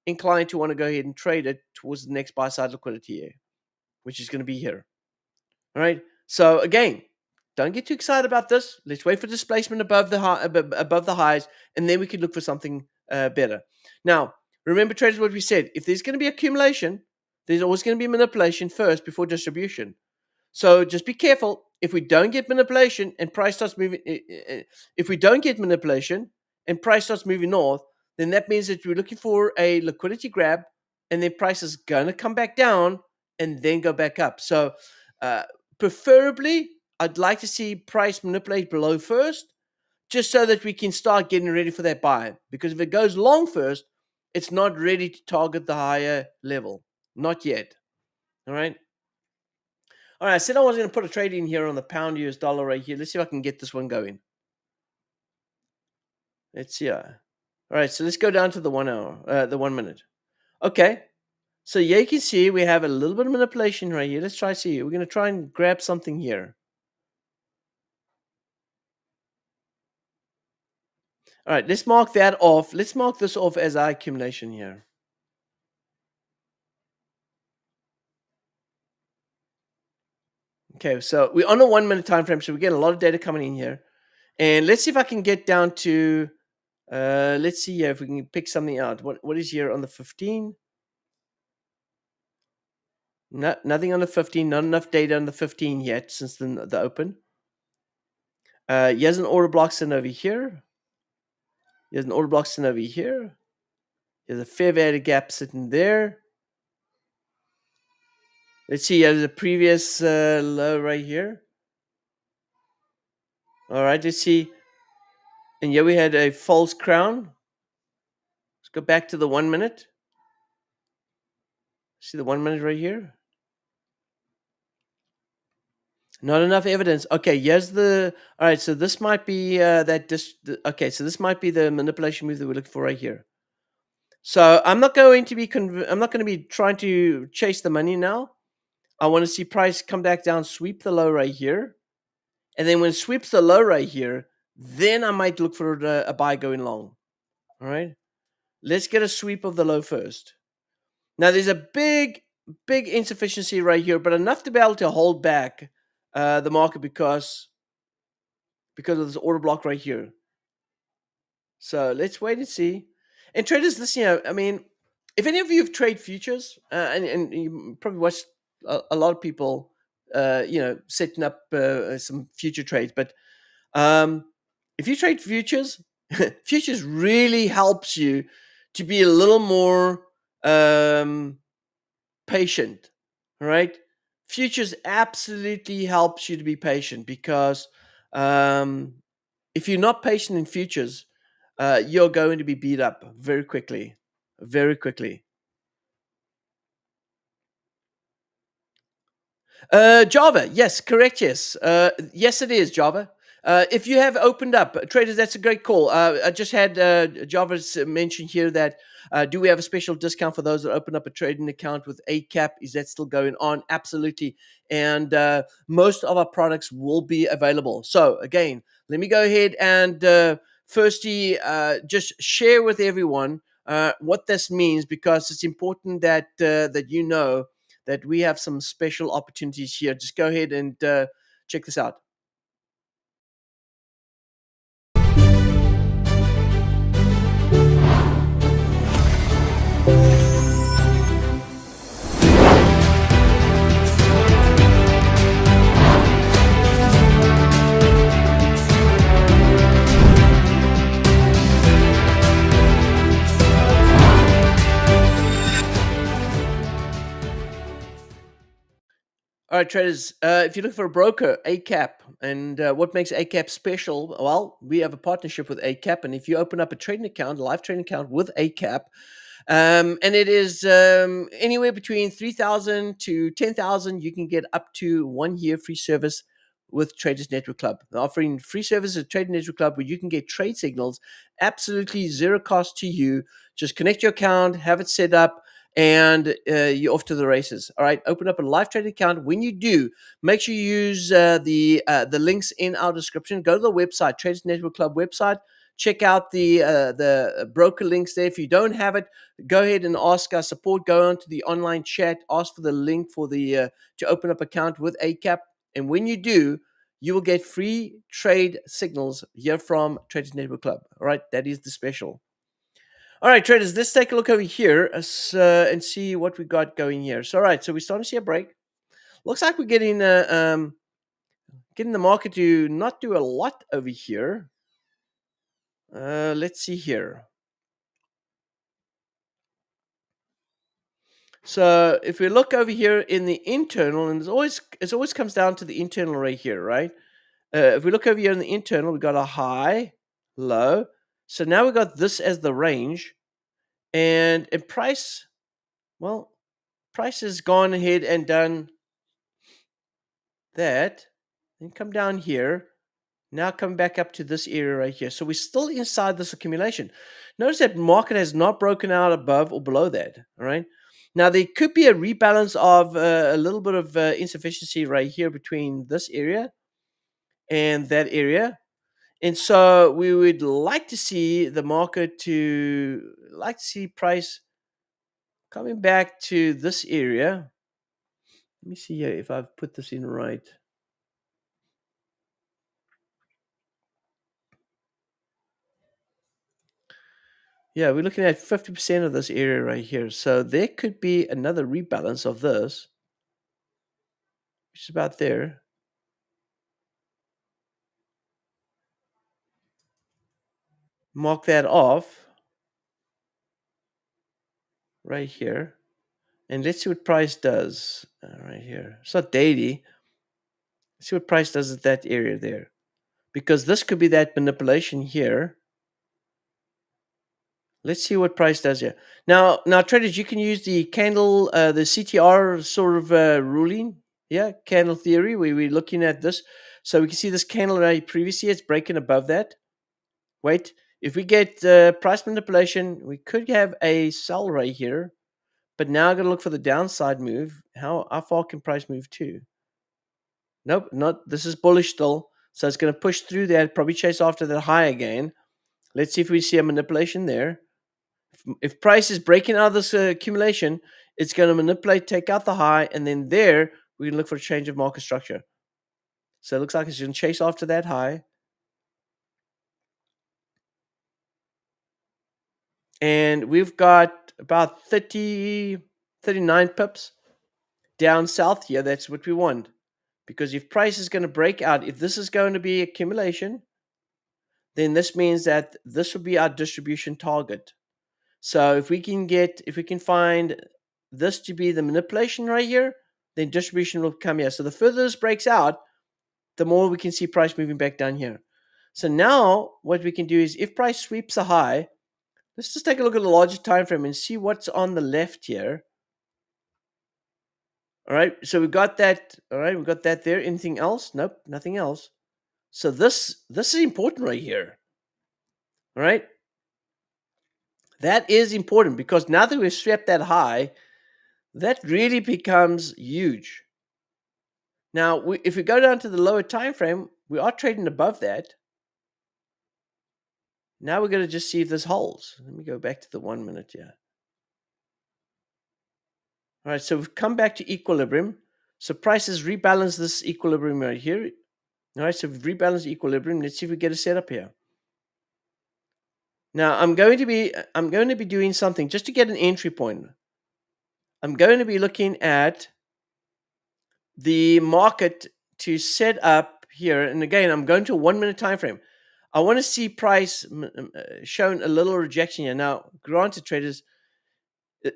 inclined to want to go ahead and trade it towards the next buy side liquidity here, which is going to be here. All right. So again, don't get too excited about this. Let's wait for displacement above the highs, and then we can look for something better. Now, remember, traders, what we said: if there's going to be accumulation, there's always going to be manipulation first before distribution. So just be careful. If we don't get manipulation and price starts moving, if we don't get manipulation and price starts moving north, then that means that we're looking for a liquidity grab, and then price is going to come back down and then go back up. So preferably, I'd like to see price manipulate below first, just so that we can start getting ready for that buy. Because if it goes long first, it's not ready to target the higher level. Not yet. All right. All right, I said I was going to put a trade in here on the pound US dollar right here. Let's see if I can get this one going. Let's see. All right, so let's go down to the 1 hour, the 1 minute. Okay, so yeah, you can see we have a little bit of manipulation right here. Let's try see. We're going to try and grab something here. All right, let's mark that off. Let's mark this off as our accumulation here. Okay, so we're on a 1 minute time frame, so we're getting a lot of data coming in here. And let's see if I can get down to, let's see here if we can pick something out. What is here on the 15? Nothing on the 15, not enough data on the 15 yet since the open. Here's an order block sitting over here. Here's an order block sitting over here. There's a fair value gap sitting there. Let's see, there's a previous low right here. All right, let's see. And here we had a false crown. Let's go back to the 1 minute. See the 1 minute right here? Not enough evidence. Okay, here's the. All right, so this might be okay, so this might be the manipulation move that we're looking for right here. So I'm not going to be. I'm not going to be trying to chase the money now. I want to see price come back down, sweep the low right here, and then when it sweeps the low right here, then I might look for a buy going long. All right, let's get a sweep of the low first. Now there's a big insufficiency right here, but enough to be able to hold back the market because of this order block right here. So let's wait and see. And traders, listen, I mean, if any of you have traded futures, and you probably watched a lot of people, setting up some future trades, but if you trade futures, futures really helps you to be a little more patient, right? Futures absolutely helps you to be patient because if you're not patient in futures, you're going to be beat up very quickly, very quickly. Java, yes, correct, yes. Yes, it is Java. If you have opened up traders, that's a great call. I just had Jarvis mention here that do we have a special discount for those that open up a trading account with ACAP? Is that still going on? Absolutely. And most of our products will be available. So again, let me go ahead and firstly just share with everyone what this means, because it's important that that you know that we have some special opportunities here. Just go ahead and check this out. All right, traders. If you look for a broker, ACAP, and what makes ACAP special? Well, we have a partnership with ACAP, and if you open up a trading account, a live trading account with ACAP, and it is anywhere between 3,000 to 10,000, you can get up to 1 year free service with Traders Network Club. They're offering free service at Traders Network Club where you can get trade signals absolutely zero cost to you. Just connect your account, have it set up, and you're off to the races. All right, open up a live trading account. When you do, make sure you use the links in our description. Go to the website, Traders Network Club website. Check out the broker links there. If you don't have it, go ahead and ask our support. Go on to the online chat, ask for the link for the to open up account with ACAP. And when you do, you will get free trade signals here from Traders Network Club. All right, that is the special. All right, traders, let's take a look over here and see what we got going here. So, all right, so we're starting to see a break. Looks like we're getting the market to not do a lot over here. Let's see here. So if we look over here in the internal, and it always comes down to the internal right here, right? If we look over here in the internal, we got a high, low. So now we got this as the range, and in price, well, price has gone ahead and done that, then come down here. Now come back up to this area right here. So we're still inside this accumulation. Notice that market has not broken out above or below that. All right. Now there could be a rebalance of a little bit of insufficiency right here between this area and that area. And so we would like to see the market like to see price coming back to this area. Let me see here if I've put this in right. Yeah, we're looking at 50% of this area right here. So there could be another rebalance of this, which is about there. Mark that off right here. And let's see what price does right here. It's not daily. Let's see what price does at that area there. Because this could be that manipulation here. Let's see what price does here. Now, traders, you can use the candle, the CTR sort of ruling. Yeah, candle theory, where we're looking at this. So we can see this candle right previously, it's breaking above that. Wait, if we get price manipulation, we could have a sell right here. But now I'm going to look for the downside move. How far can price move to? Nope, not. This is bullish still. So it's going to push through that, probably chase after that high again. Let's see if we see a manipulation there. If price is breaking out of this accumulation, it's going to manipulate, take out the high, and then there we can look for a change of market structure. So it looks like it's going to chase after that high. And we've got about 39 pips down south here. That's what we want. Because if price is going to break out, if this is going to be accumulation, then this means that this will be our distribution target. So if we can find this to be the manipulation right here, then distribution will come here. So the further this breaks out, the more we can see price moving back down here. So now what we can do is if price sweeps a high, let's just take a look at the larger time frame and see what's on the left here. All right, so we got that. All right, we got that there. Anything else? Nope, nothing else. So this is important right here. All right. That is important because now that we've swept that high, that really becomes huge. Now, if we go down to the lower time frame, we are trading above that. Now we're going to just see if this holds. Let me go back to the 1 minute here. All right, so we've come back to equilibrium. So prices rebalance this equilibrium right here. All right, so we've rebalanced equilibrium. Let's see if we get a setup here. Now I'm going to be doing something just to get an entry point. I'm going to be looking at the market to set up here, and again, I'm going to a 1 minute time frame. I want to see price shown a little rejection here. Now, granted, traders,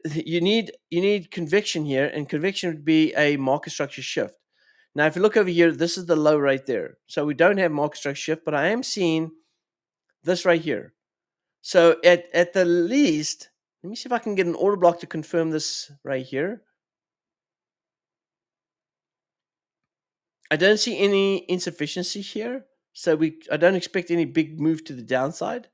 you need conviction here, and conviction would be a market structure shift. Now, if you look over here, this is the low right there. So we don't have market structure shift, but I am seeing this right here. So at the least, let me see if I can get an order block to confirm this right here. I don't see any insufficiency here. So I don't expect any big move to the downside.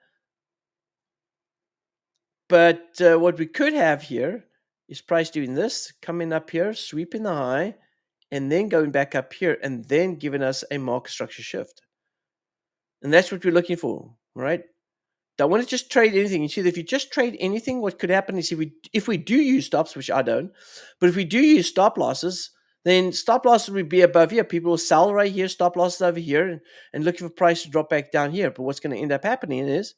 But what we could have here is price doing this, coming up here, sweeping the high, and then going back up here, and then giving us a market structure shift. And that's what we're looking for, right? Don't want to just trade anything. You see, if you just trade anything, what could happen is if we do use stops, which I don't, but if we do use stop losses, then stop losses would be above here. People will sell right here, stop losses over here, and looking for price to drop back down here. But what's going to end up happening is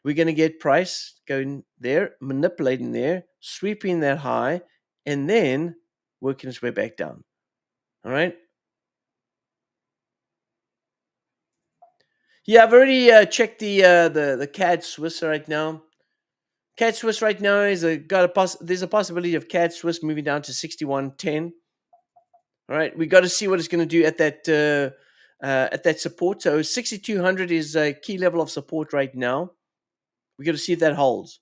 we're going to get price going there, manipulating there, sweeping that high, and then working its way back down. All right. Yeah, I've already checked the CAD Swiss right now. CAD Swiss right now is there's a possibility of CAD Swiss moving down to 61.10. All right, we got to see what it's going to do at that support. So 6,200 is a key level of support right now. We got to see if that holds.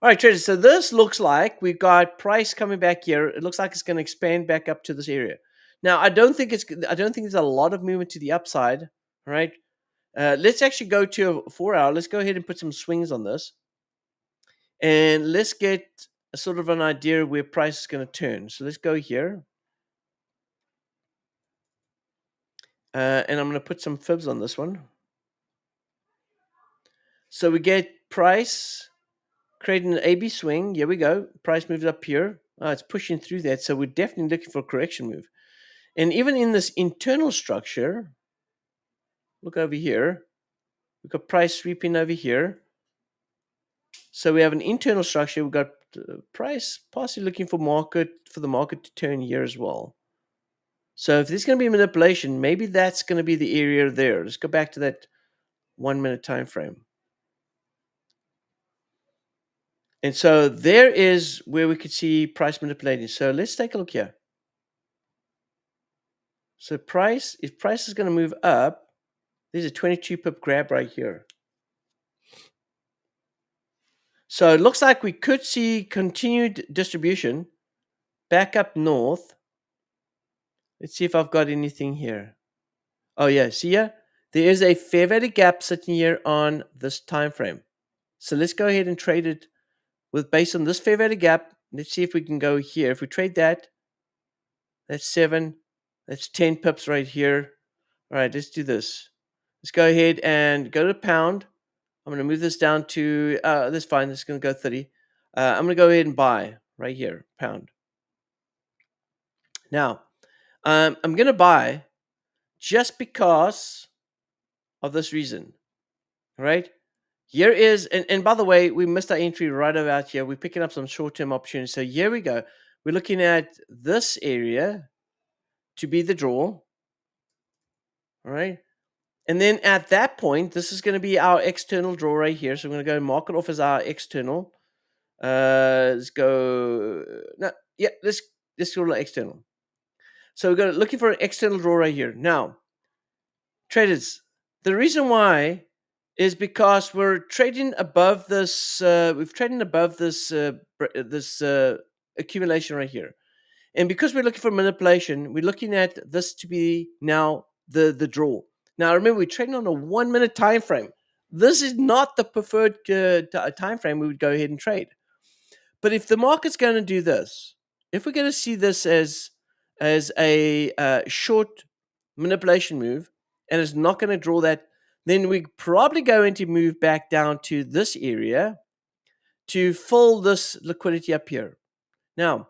All right, traders. So this looks like we've got price coming back here. It looks like it's going to expand back up to this area. Now, I don't think there's a lot of movement to the upside. All right. Let's actually go to a 4 hour. Let's go ahead and put some swings on this. And let's get a sort of an idea of where price is going to turn. So let's go here. And I'm going to put some fibs on this one. So we get price creating an AB swing. Here we go. Price moves up here. Oh, it's pushing through that. So we're definitely looking for a correction move. And even in this internal structure, look over here. We've got price sweeping over here. So we have an internal structure. We've got price possibly looking for the market to turn here as well. So if there's going to be manipulation, maybe that's going to be the area there. Let's go back to that 1 minute time frame. And so there is where we could see price manipulating. So let's take a look here. So if price is going to move up, there's a 22 pip grab right here. So it looks like we could see continued distribution back up north. Let's see if I've got anything here. Oh yeah, see here? There is a fair value gap sitting here on this time frame. So let's go ahead and trade it based on this fair value gap. Let's see if we can go here. If we trade that, that's 7. That's 10 pips right here. All right, let's do this. Let's go ahead and go to pound. I'm going to move this down to, that's fine. This is going to go 30. I'm going to go ahead and buy right here, pound. Now, I'm going to buy just because of this reason, right? Here is, and by the way, we missed our entry right about here. We're picking up some short-term opportunities. So here we go. We're looking at this area to be the draw, all right? And then at that point, this is going to be our external draw right here. So we're going to go and mark it off as our external. Let's go, no, yeah, let's go to external. So we're looking for an external draw right here. Now, traders, the reason why is because we're trading above this. We've traded above this accumulation right here, and because we're looking for manipulation, we're looking at this to be now the draw. Now, remember, we're trading on a 1 minute time frame. This is not the preferred time frame we would go ahead and trade. But if the market's going to do this, if we're going to see this as a short manipulation move, and it's not going to draw that, then we're probably going to move back down to this area to fill this liquidity up here. Now,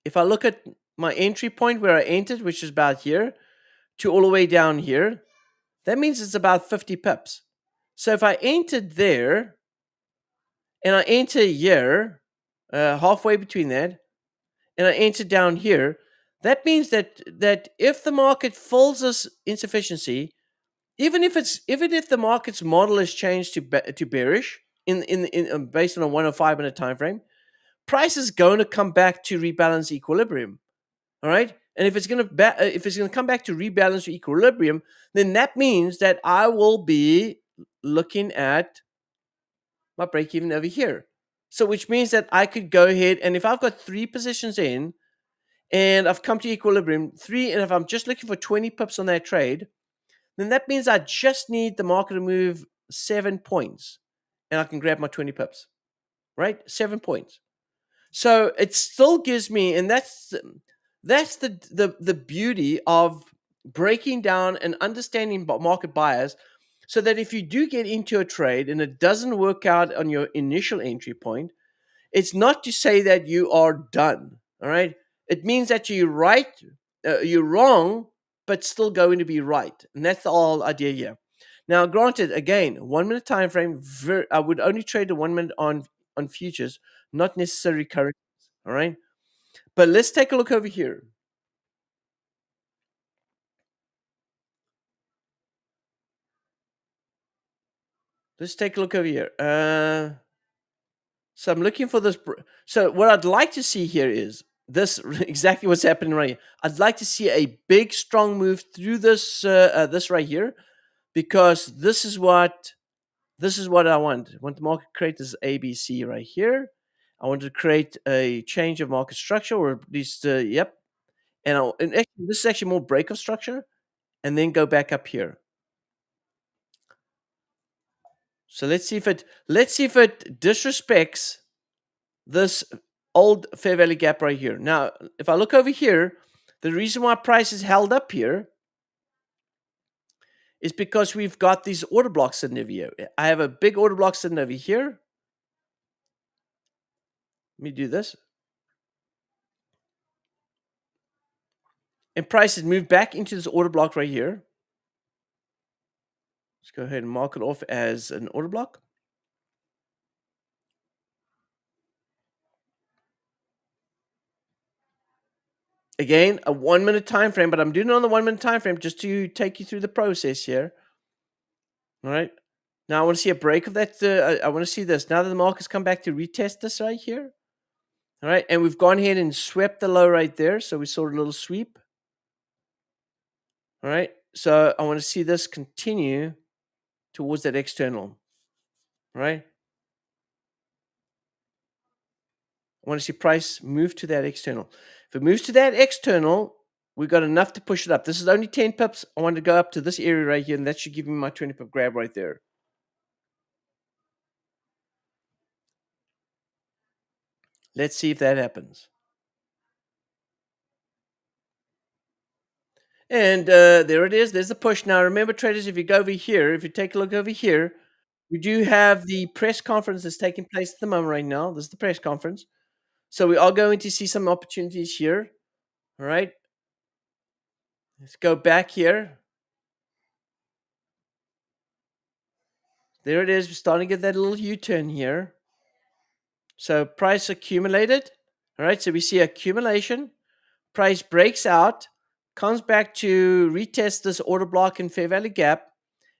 if I look at my entry point where I entered, which is about here, to all the way down here, that means it's about 50 pips. So if I entered there and I enter here, halfway between that, and I enter down here, that means that if the market fills this insufficiency, even if the market's model is changed to bearish in based on a 105 minute time frame, price is going to come back to rebalance equilibrium. All right, and if it's going to come back to rebalance equilibrium, then that means that I will be looking at my break even over here. So which means that I could go ahead, and if I've got 3 positions in and I've come to equilibrium, 3, and if I'm just looking for 20 pips on that trade, then that means I just need the market to move 7 points and I can grab my 20 pips, right? 7 points. So it still gives me, and that's the beauty of breaking down and understanding market bias, so that if you do get into a trade and it doesn't work out on your initial entry point, it's not to say that you are done. All right, it means that you're wrong, but still going to be right, and that's the whole idea here. Now, granted, again, 1 minute time frame. I would only trade the 1 minute on futures, not necessarily currencies. All right, but let's take a look over here. Let's take a look over here. So I'm looking for this. So what I'd like to see here is this exactly what's happening right here. I'd like to see a big, strong move through this this right here, because this is what I want. I want the market to create this ABC right here. I want to create a change of market structure, or at least yep. And actually, this is actually more break of structure, and then go back up here. So let's see if it disrespects this old fair value gap right here. Now, if I look over here, the reason why price is held up here is because we've got these order blocks sitting over here. I have a big order block sitting over here. Let me do this. And price has moved back into this order block right here. Let's go ahead and mark it off as an order block. Again, a 1 minute time frame, but I'm doing it on the 1 minute time frame just to take you through the process here. All right. Now I want to see a break of that. I want to see this. Now that the market's come back to retest this right here. All right. And we've gone ahead and swept the low right there. So we saw a little sweep. All right. So I want to see this continue towards that external. All right. I want to see price move to that external. If it moves to that external, we've got enough to push it up. This is only 10 pips. I want to go up to this area right here, and that should give me my 20 pip grab right there. Let's see if that happens. And there it is. There's the push. Now, remember, traders, if you go over here, if you take a look over here, we do have the press conference that's taking place at the moment right now. This is the press conference. So we are going to see some opportunities here. All right. Let's go back here. There it is. We're starting to get that little U-turn here. So price accumulated. All right. So we see accumulation. Price breaks out, comes back to retest this order block and fair value gap.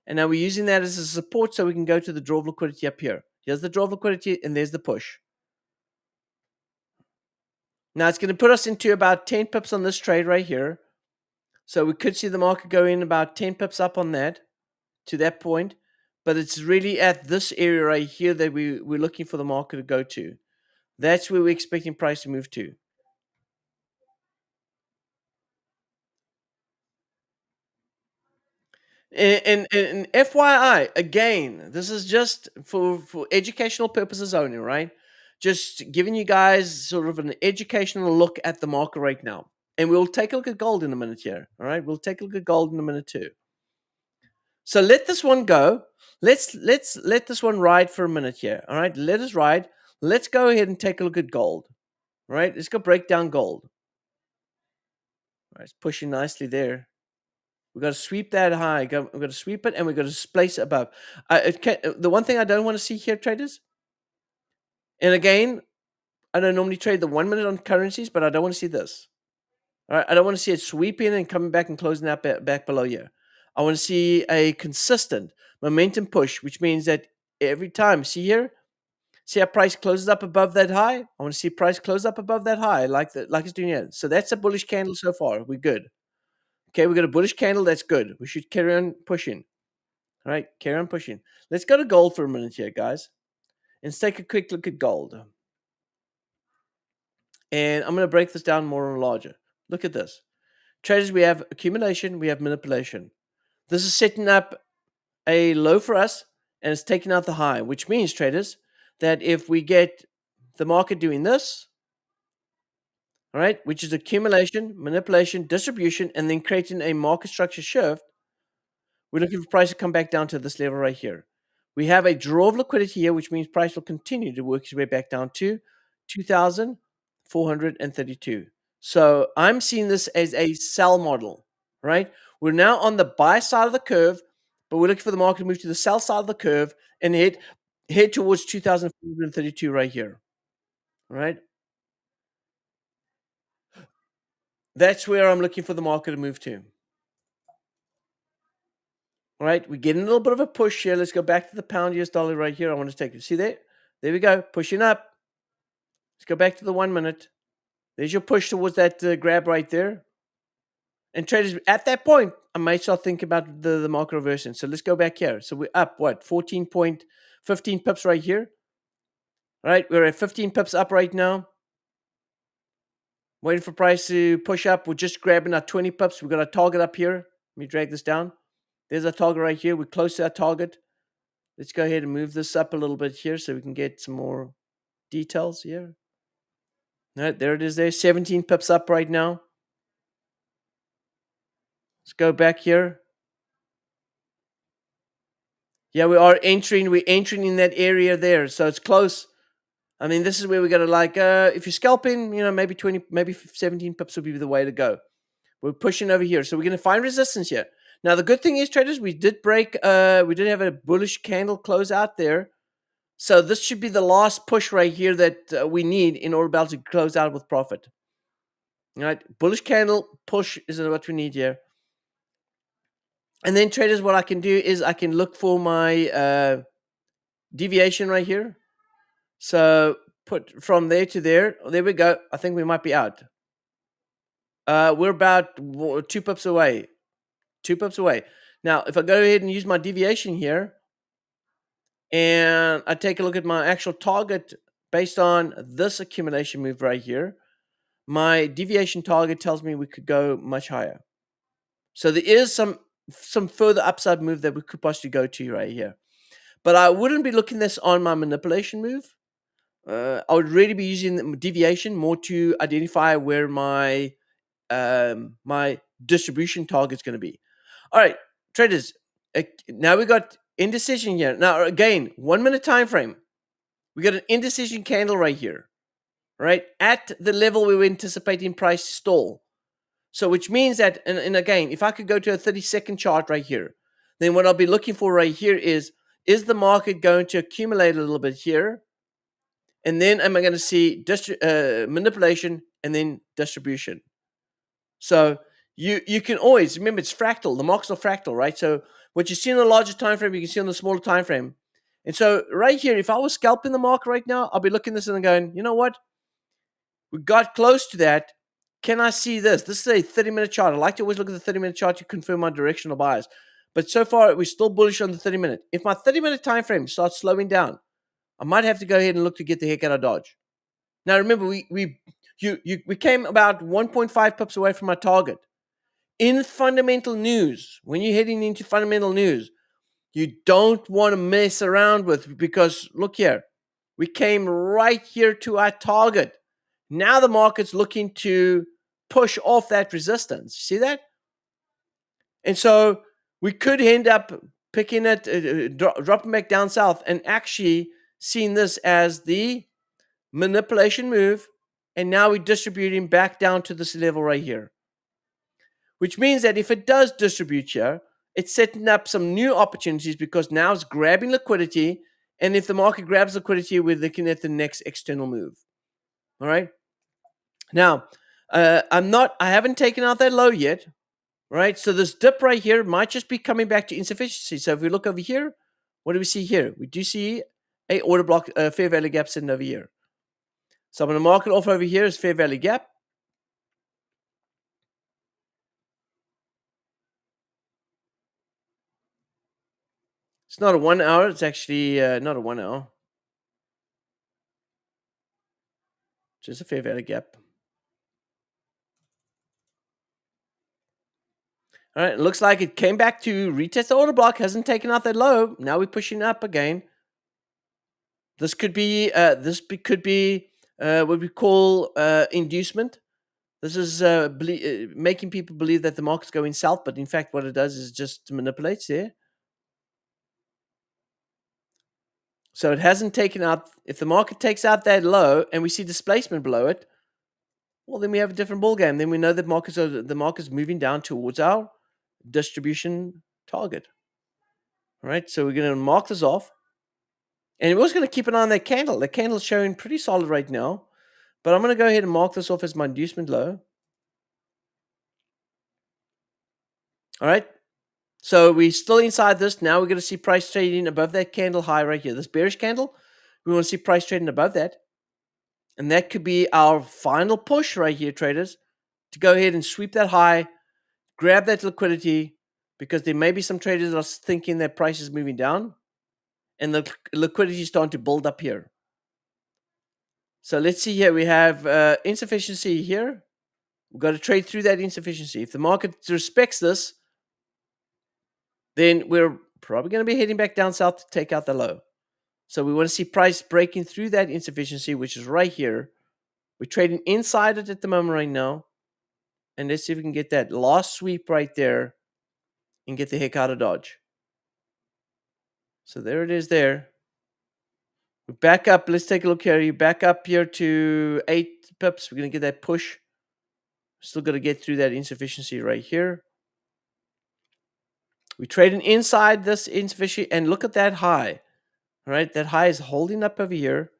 And now we're using that as a support so we can go to the draw of liquidity up here. Here's the draw of liquidity, and there's the push. Now it's going to put us into about 10 pips on this trade right here. So we could see the market go in about 10 pips up on that, to that point. But it's really at this area right here that we're looking for the market to go to. That's where we're expecting price to move to. And FYI, again, this is just for educational purposes only, right? Just giving you guys sort of an educational look at the market right now. And we'll take a look at gold in a minute here. All right. We'll take a look at gold in a minute too. So let this one go. Let's let this one ride for a minute here. All right. Let us ride. Let's go ahead and take a look at gold. All right. Let's go break down gold. All right. It's pushing nicely there. We've got to sweep that high. We've got to sweep it, and we've got to place it above. The one thing I don't want to see here, traders, and again, I don't normally trade the 1 minute on currencies, but I don't want to see this. All right, I don't want to see it sweeping and coming back and closing that back below here. I want to see a consistent momentum push, which means that every time, see here, see how price closes up above that high. I want to see price close up above that high, like it's doing here. So that's a bullish candle so far. We're good. Okay, we got a bullish candle. That's good. We should carry on pushing. All right, carry on pushing. Let's go to gold for a minute here, guys. And let's take a quick look at gold. And I'm going to break this down more and larger. Look at this. Traders, we have accumulation, we have manipulation. This is setting up a low for us, and it's taking out the high, which means, traders, that if we get the market doing this, all right, which is accumulation, manipulation, distribution, and then creating a market structure shift, we're looking for price to come back down to this level right here. We have a draw of liquidity here, which means price will continue to work its way back down to 2,432. So I'm seeing this as a sell model, right? We're now on the buy side of the curve, but we're looking for the market to move to the sell side of the curve and head towards 2,432 right here, right? That's where I'm looking for the market to move to. All right, we're getting a little bit of a push here. Let's go back to the pound US dollar right here. I want to take it. See there? There we go. Pushing up. Let's go back to the 1 minute. There's your push towards that grab right there. And traders, at that point, I might start thinking about the market reversing. So let's go back here. So we're up, what, 14.15 pips right here. All right, we're at 15 pips up right now. Waiting for price to push up. We're just grabbing our 20 pips. We've got our target up here. Let me drag this down. There's our target right here. We're close to our target. Let's go ahead and move this up a little bit here so we can get some more details here. All right, there it is there. 17 pips up right now. Let's go back here. Yeah, we're entering in that area there. So it's close. I mean, this is where we got to if you're scalping, maybe 20, maybe 17 pips would be the way to go. We're pushing over here. So we're going to find resistance here. Now, the good thing is, traders, we did have a bullish candle close out there. So this should be the last push right here that we need in order to be able to close out with profit. All right, bullish candle push is what we need here. And then traders, what I can do is I can look for my deviation right here. So put from there to there. There we go. I think we might be out. We're about 2 pips away. 2 pips away. Now, if I go ahead and use my deviation here, and I take a look at my actual target based on this accumulation move right here, my deviation target tells me we could go much higher. So there is some further upside move that we could possibly go to right here. But I wouldn't be looking this on my manipulation move. I would really be using the deviation more to identify where my my distribution target is going to be. All right, traders. Now we got indecision here. Now again, 1 minute time frame. We got an indecision candle right here, right at the level we were anticipating price stall. So which means that, and again, if I could go to a 30-second chart right here, then what I'll be looking for right here is the market going to accumulate a little bit here? And then am I going to see manipulation and then distribution? So you can always, remember it's fractal. The market's not fractal, right? So what you see in the larger time frame, you can see on the smaller time frame. And so right here, if I was scalping the market right now, I'll be looking at this and going, you know what? We got close to that. Can I see this? This is a 30-minute chart. I like to always look at the 30-minute chart to confirm my directional bias. But so far, we're still bullish on the 30-minute. If my 30-minute time frame starts slowing down, I might have to go ahead and look to get the heck out of Dodge. Now, remember, we came about 1.5 pips away from our target. in fundamental news, when you're heading into fundamental news, you don't want to mess around with, because look here, we came right here to our target. Now the market's looking to push off that resistance. See that? And so we could end up picking it, dropping back down south, and actually seeing this as the manipulation move. And now we're distributing back down to this level right here, which means that if it does distribute here, it's setting up some new opportunities, because now it's grabbing liquidity. And if the market grabs liquidity, we're looking at the next external move. All right. Now, I haven't taken out that low yet. Right. So this dip right here might just be coming back to insufficiency. So if we look over here, what do we see here? We do see a order block, fair value gap sitting over here. So I'm going to mark it off over here as fair value gap. It's not a 1 hour. It's actually not a 1 hour. Just a fair value gap. All right, it looks like it came back to retest the order block, hasn't taken out that low. Now we're pushing up again. This could be what we call inducement. This is making people believe that the market's going south, but in fact, what it does is just manipulates there. So it hasn't taken out. If the market takes out that low and we see displacement below it, well, then we have a different ball game. Then we know that the market's moving down towards our distribution target. All right, so we're going to mark this off. And we're also going to keep an eye on that candle. The candle's showing pretty solid right now. But I'm going to go ahead and mark this off as my inducement low. All right. So we're still inside this. Now we're going to see price trading above that candle high right here. This bearish candle, we want to see price trading above that. And that could be our final push right here, traders, to go ahead and sweep that high, grab that liquidity, because there may be some traders that are thinking that price is moving down and the liquidity is starting to build up here. So let's see here. We have insufficiency here. We've got to trade through that insufficiency. If the market respects this, then we're probably going to be heading back down south to take out the low. So we want to see price breaking through that insufficiency, which is right here. We're trading inside it at the moment right now. And let's see if we can get that last sweep right there and get the heck out of Dodge. So there it is there. We back up. Let's take a look here. You back up here to 8 pips. We're going to get that push. Still got to get through that insufficiency right here. We're trading inside this insufficiency, and look at that high. All right, that high is holding up over here.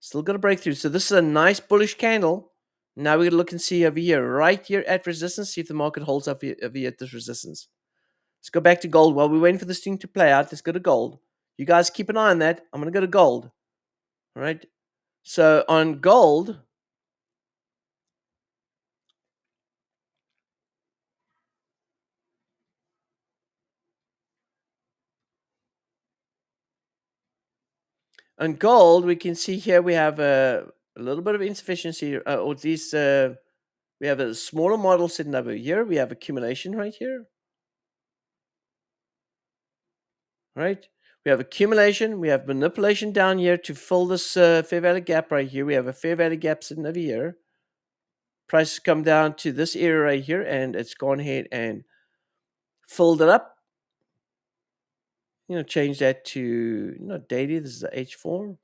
Still got to break through. So this is a nice bullish candle. Now we're going to look and see over here, right here at resistance, see if the market holds up here, over here at this resistance. Let's go back to gold. While we're waiting for this thing to play out, let's go to gold. You guys keep an eye on that. I'm going to go to gold. All right. So on gold, we can see here we have a little bit of insufficiency, or at least we have a smaller model sitting over here. We have accumulation right here. Right? We have accumulation. We have manipulation down here to fill this fair value gap right here. We have a fair value gap sitting over here. Prices come down to this area right here, and it's gone ahead and filled it up. Change that to not daily. This is the H form.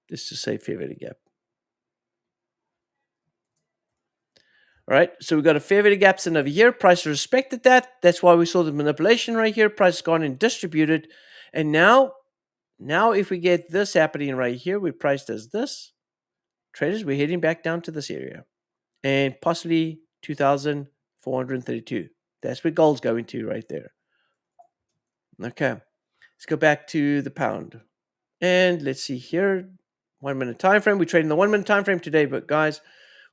Just to say fair value gap. All right, so we've got a fair value gap sitting over here. Price respected that. That's why we saw the manipulation right here. Price has gone and distributed. And now if we get this happening right here, we priced as this. Traders, we're heading back down to this area. And possibly 2,432. That's where gold's going to right there. Okay, let's go back to the pound. And let's see here. 1 minute time frame. We're trading the 1 minute time frame today, but guys,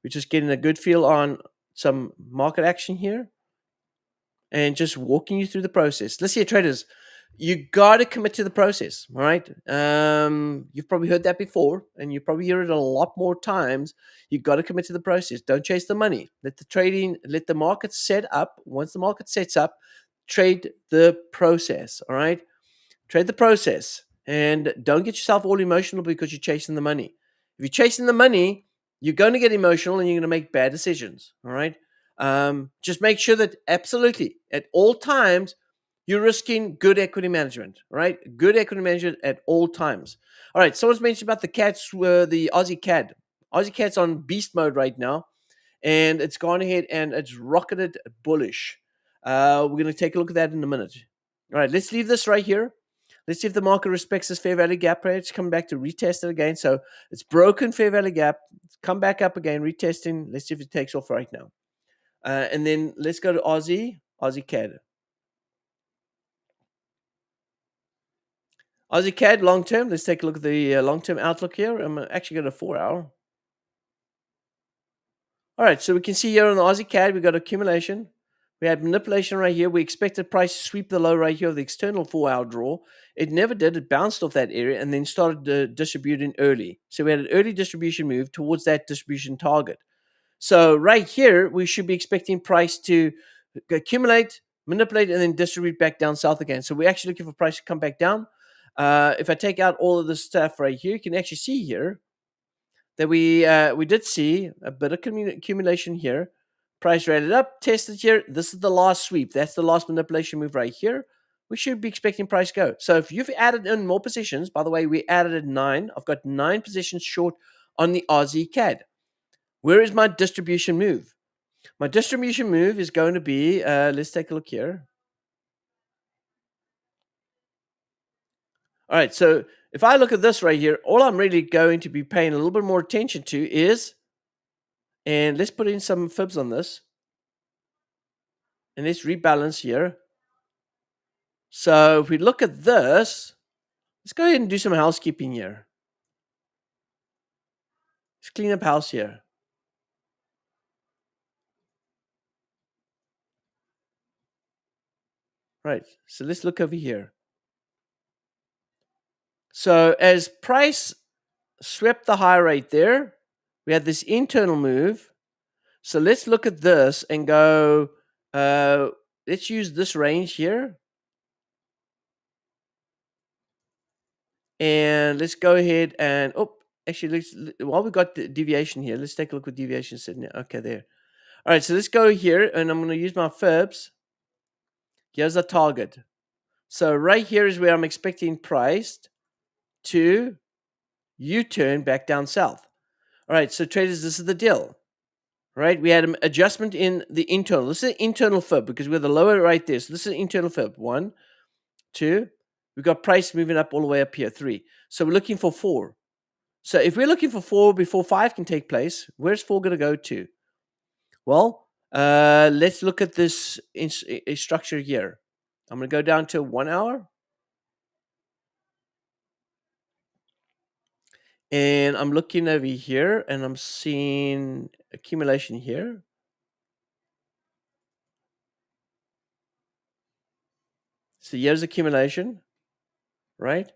we're just getting a good feel on some market action here and just walking you through the process. Let's see, traders. You got to commit to the process. All right. You've probably heard that before, and you probably hear it a lot more times. You got to commit to the process. Don't chase the money. Let the market set up. Once the market sets up, trade the process. All right. Trade the process, and don't get yourself all emotional because you're chasing the money. If you're chasing the money, you're going to get emotional and you're going to make bad decisions. All right. Just make sure that absolutely at all times you're risking good equity management. All right. Good equity management at all times. All right. Someone's mentioned about the cats, the Aussie CAD. Aussie CAD's on beast mode right now, and it's gone ahead and it's rocketed bullish. We're going to take a look at that in a minute. All right, let's leave this right here. Let's see if the market respects this fair value gap. Right, it's coming back to retest it again. So it's broken fair value gap. It's come back up again, retesting. Let's see if it takes off right now. And then let's go to Aussie CAD. Aussie CAD long term. Let's take a look at the long term outlook here. I'm actually going to 4 hour. All right, so we can see here on the Aussie CAD, we got accumulation. We had manipulation right here. We expected price to sweep the low right here of the external 4-hour draw. It never did. It bounced off that area and then started distributing early. So we had an early distribution move towards that distribution target. So right here, we should be expecting price to accumulate, manipulate, and then distribute back down south again. So we're actually looking for price to come back down. If I take out all of this stuff right here, you can actually see here that we did see a bit of accumulation here. Price rated up, tested here. This is the last sweep. That's the last manipulation move right here. We should be expecting price go. So if you've added in more positions, by the way, we added at 9. I've got 9 positions short on the Aussie CAD. Where is my distribution move? My distribution move is going to be, let's take a look here. All right, so if I look at this right here, all I'm really going to be paying a little bit more attention to is, and let's put in some fibs on this, and let's rebalance here. So if we look at this, let's go ahead and do some housekeeping here. Let's clean up house here. Right, so let's look over here. So as price swept the high right there, we had this internal move. So let's look at this and go, let's use this range here. And let's go ahead and, actually, while we got the deviation here, let's take a look at deviation sitting there. Okay, there. All right, so let's go here, and I'm going to use my fibs. Here's the target. So right here is where I'm expecting price to U-turn back down south. All right, so traders, this is the deal. Right, we had an adjustment in the internal. This is an internal fib because we're the lower right there. So this is an internal fib. 1, 2. We've got price moving up all the way up here. 3. So we're looking for 4. So if we're looking for 4 before 5 can take place, where's 4 going to go to? Well, let's look at this structure here. I'm going to go down to 1 hour. And I'm looking over here and I'm seeing accumulation here. So here's accumulation, right?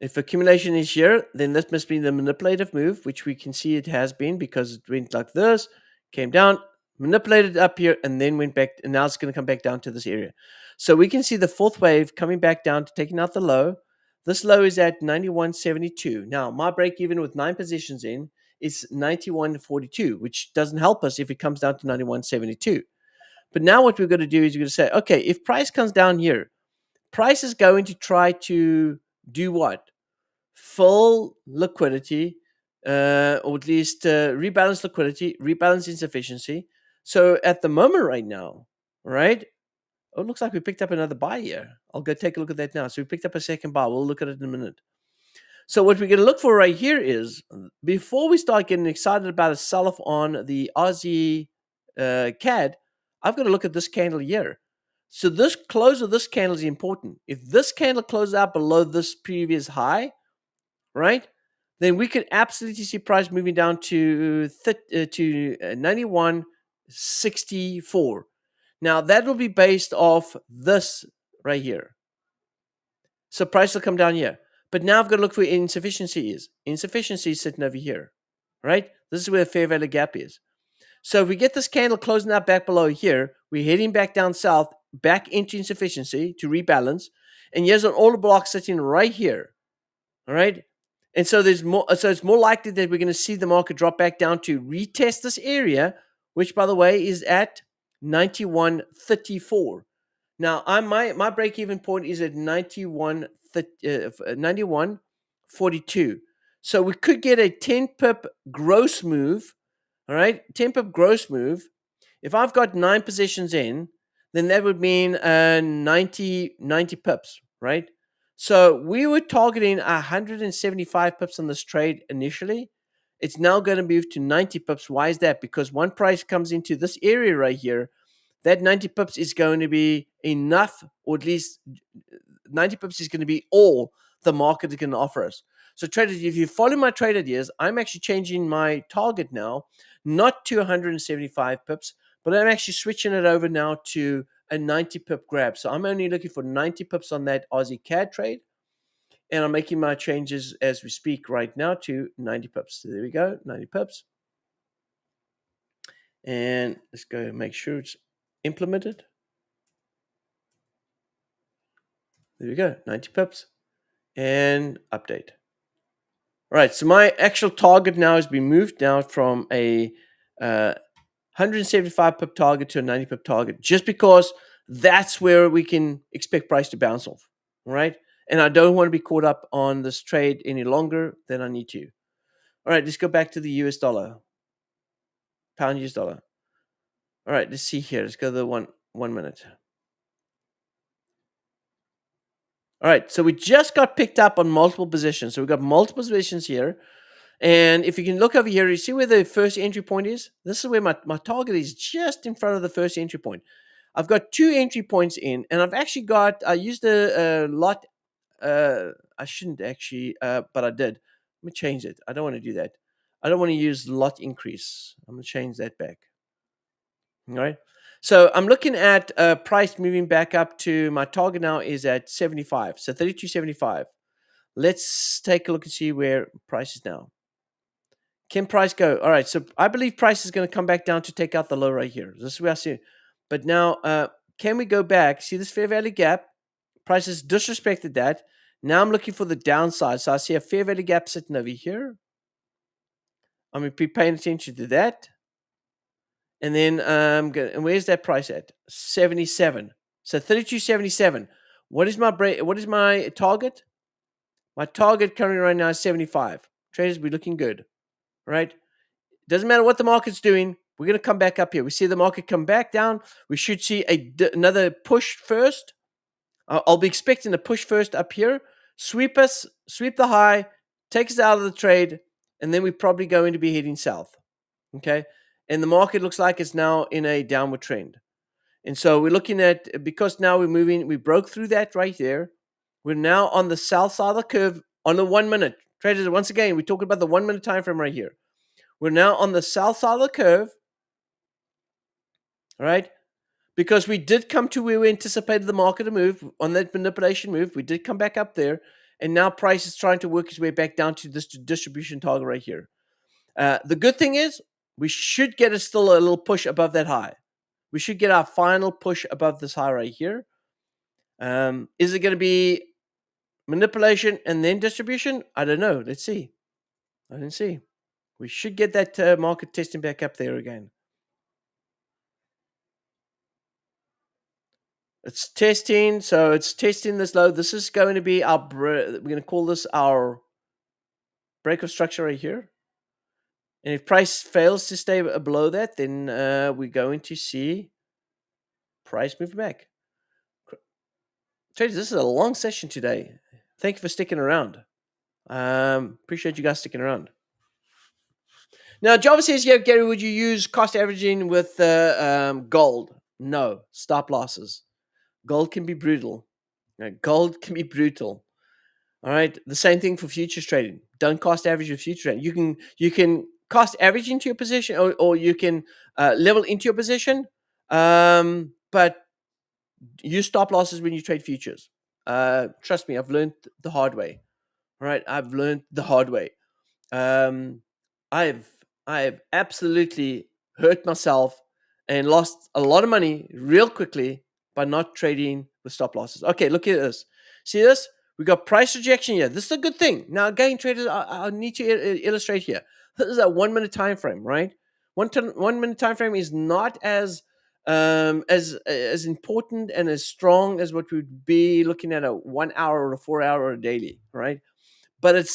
If accumulation is here, then this must be the manipulative move, which we can see it has been because it went like this, came down, manipulated up here, and then went back, and now it's going to come back down to this area. So we can see the fourth wave coming back down to taking out the low. This low is at 91.72. Now, my break even with 9 positions in is 91.42, which doesn't help us if it comes down to 91.72. But now what we're going to do is we're going to say, okay, if price comes down here, price is going to try to do what? Full liquidity, or at least rebalance liquidity, rebalance insufficiency. So at the moment right now, right? Oh, it looks like we picked up another buy here. I'll go take a look at that now. So we picked up a second buy. We'll look at it in a minute. So what we're going to look for right here is, before we start getting excited about a sell-off on the Aussie CAD, I've got to look at this candle here. So this close of this candle is important. If this candle closes out below this previous high, right, then we could absolutely see price moving down to 91.64. Now that will be based off this right here. So price will come down here. But now I've got to look for where insufficiency is. Insufficiency is sitting over here, right? This is where the fair value gap is. So if we get this candle closing out back below here, we're heading back down south, back into insufficiency to rebalance. And here's an order block sitting right here. All right. And so there's more, so it's more likely that we're going to see the market drop back down to retest this area, which by the way is at 91.34. Now my break-even point is at 91.42. So we could get a 10 pip gross move. All right, 10 pip gross move. If I've got 9 positions in, then that would mean 90 pips, right? So we were targeting 175 pips on this trade initially. It's now going to move to 90 pips. Why is that? Because one price comes into this area right here, that 90 pips is going to be enough, or at least 90 pips is going to be all the market is going to offer us. So traders, if you follow my trade ideas, I'm actually changing my target now, not to 175 pips, but I'm actually switching it over now to a 90 pip grab. So I'm only looking for 90 pips on that Aussie CAD trade. And I'm making my changes as we speak right now to 90 pips. So there we go, 90 pips. And let's go and make sure it's implemented. There we go, 90 pips. And update. All right, so my actual target now has been moved now from a 175 pip target to a 90 pip target, just because that's where we can expect price to bounce off. All right, and I don't want to be caught up on this trade any longer than I need to. All right, let's go back to the US dollar, pound US dollar. All right, let's see here. Let's go to the one minute. All right, so we just got picked up on multiple positions. So we've got multiple positions here. And if you can look over here, you see where the first entry point is? This is where my target is, just in front of the first entry point. I've got 2 entry points in, and I've actually got, I used a lot, I shouldn't actually, but I did. Let me change it. I don't want to do that. I don't want to use lot increase. I'm going to change that back. All right. So I'm looking at price moving back up to, my target now is at 75. So 32.75. Let's take a look and see where price is now. Can price go? All right, so I believe price is going to come back down to take out the low right here. This is where I see it. But now, can we go back? See this fair value gap? Price has disrespected that. Now I'm looking for the downside. So I see a fair value gap sitting over here. I'm going to be paying attention to that. And then, and where's that price at? 77. So 32.77. What is my target? My target currently right now is 75. Traders, we're looking good. Right? Doesn't matter what the market's doing. We're going to come back up here. We see the market come back down. We should see another push first. I'll be expecting a push first up here. Sweep the high, take us out of the trade, and then we're probably going to be heading south. Okay? And the market looks like it's now in a downward trend. And so we're looking at, because now we broke through that right there. We're now on the south side of the curve on the 1 minute. Traders, once again, we're talking about the 1 minute time frame right here. We're now on the south side of the curve, all right? Because we did come to where we anticipated the market to move on that manipulation move. We did come back up there, and now price is trying to work its way back down to this distribution target right here. The good thing is we should get still a little push above that high. We should get our final push above this high right here. Is it going to be manipulation and then distribution? I don't know. Let's see. I didn't see. We should get that market testing back up there again. It's testing. So it's testing this low. This is going to be our, we're going to call this our break of structure right here. And if price fails to stay below that, then we're going to see price move back. Traders, this is a long session today. Thank you for sticking around. Appreciate you guys sticking around. Now, Java says, yeah, Gary, would you use cost averaging with gold? No, stop losses. Gold can be brutal. Gold can be brutal. All right. The same thing for futures trading. Don't cost average with futures trading. You can cost average into your position, or you can level into your position, but use stop losses when you trade futures. Trust me, I've learned the hard way. Right, I've learned the hard way. Um, I've I've absolutely hurt myself and lost a lot of money real quickly by not trading with stop losses. Okay, look at this. See this? We got price rejection here. This is a good thing. Now, again, traders, I need to illustrate here. This is a 1 minute time frame, right? 1 minute time frame is not as important and as strong as what we'd be looking at a 1 hour or a 4 hour or a daily, right? But it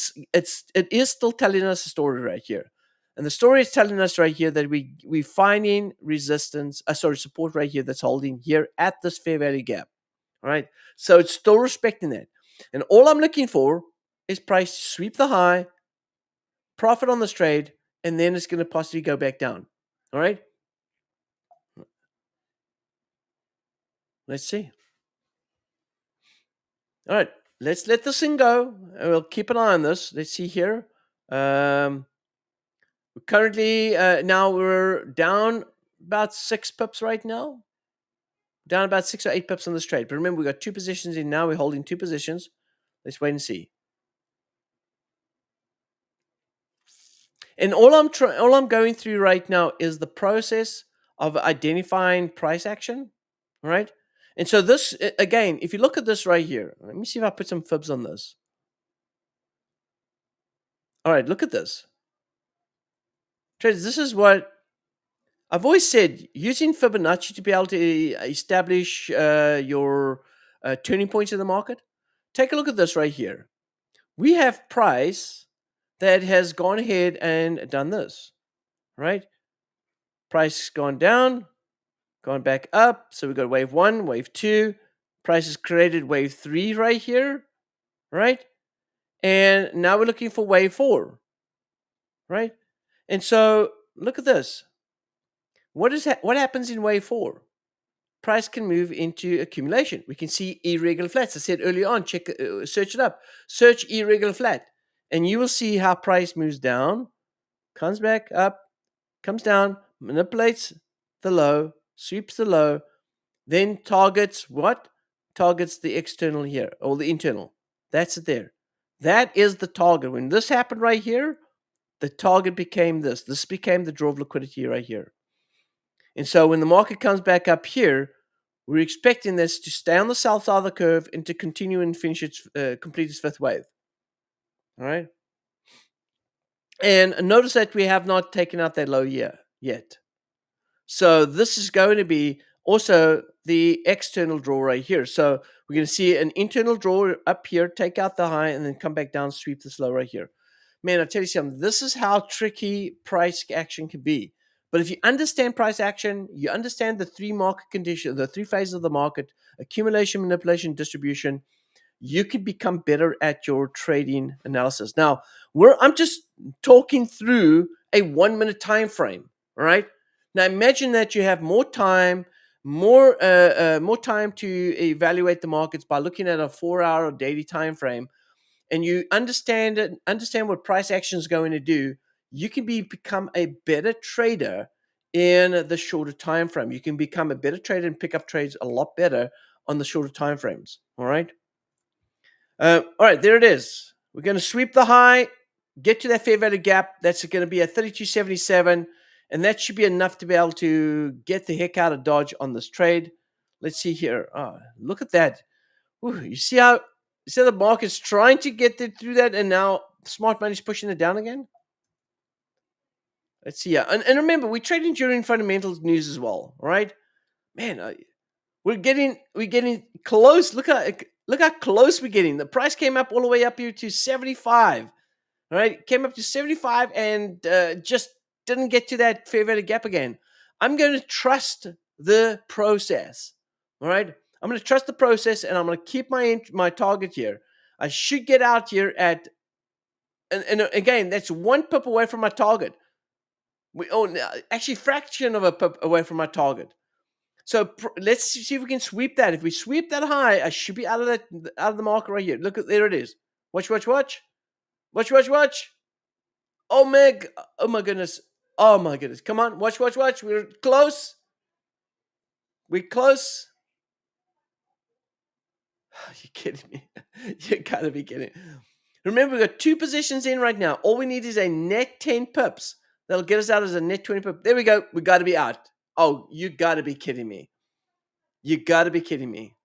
is still telling us a story right here, and the story is telling us right here that we finding resistance, support right here that's holding here at this fair value gap. All right, so it's still respecting that, and all I'm looking for is price to sweep the high, profit on this trade, and then it's going to possibly go back down. All right, let's see. All right, let's let this thing go, and we'll keep an eye on this. Let's see here. Currently, now we're down about 6 pips right now. Down about 6 or 8 pips on this trade. But remember, we got 2 positions in now. We're holding 2 positions. Let's wait and see. And all I'm going through right now is the process of identifying price action, right? And so this, again, if you look at this right here, let me see if I put some fibs on this. All right, look at this. Traders, this is what I've always said, using Fibonacci to be able to establish your turning points in the market. Take a look at this right here. We have price that has gone ahead and done this, right? Price gone down, gone back up. So we've got wave 1, wave 2. Price has created wave 3 right here, right? And now we're looking for wave 4, right? And so look at this. What happens in wave 4? Price can move into accumulation. We can see irregular flats. I said earlier on, search it up. Search irregular flat, and you will see how price moves down, comes back up, comes down, manipulates the low, sweeps the low, then targets what? Targets the external here, or the internal. That's it there. That is the target. When this happened right here, the target became this. This became the draw of liquidity right here. And so when the market comes back up here, we're expecting this to stay on the south side of the curve and to continue and finish complete its 5th wave. All right. And notice that we have not taken out that low here yet. So this is going to be also the external draw right here. So we're going to see an internal draw up here, take out the high, and then come back down, sweep this low right here. Man, I tell you something, this is how tricky price action can be. But if you understand price action, you understand the 3 market conditions, the 3 phases of the market: accumulation, manipulation, distribution, you can become better at your trading analysis. Now, I'm just talking through a 1 minute time frame, all right? Now, imagine that you have more time, more time to evaluate the markets by looking at a 4 hour or daily time frame, and you understand what price action is going to do. You can become a better trader in the shorter time frame. You can become a better trader and pick up trades a lot better on the shorter time frames. All right. All right, there it is. We're going to sweep the high, get to that fair value gap. That's going to be at 32.77, and that should be enough to be able to get the heck out of Dodge on this trade. Let's see here. Oh, look at that. Ooh, you see how the market's trying to get through that, and now smart money's pushing it down again? Let's see. Yeah. And remember, we trade during fundamentals news as well, right? Man, we're getting close. Look how close we're getting. The price came up all the way up here to 75. All right, came up to 75 and just didn't get to that fair value gap again. I'm going to trust the process. All right, I'm going to trust the process, and I'm going to keep my target here. I should get out here at, and again, that's 1 pip away from my target. Actually, fraction of a pip away from my target. So let's see if we can sweep that. If we sweep that high, I should be out of the market right here. Look, there it is. Watch. Oh my goodness. Oh my goodness. Come on. Watch. We're close. We're close. You kidding me? You gotta be kidding. Remember, we've got 2 positions in right now. All we need is a net 10 pips. That'll get us out as a net 20 pip. There we go. We got to be out. Oh, you got to be kidding me. You got to be kidding me.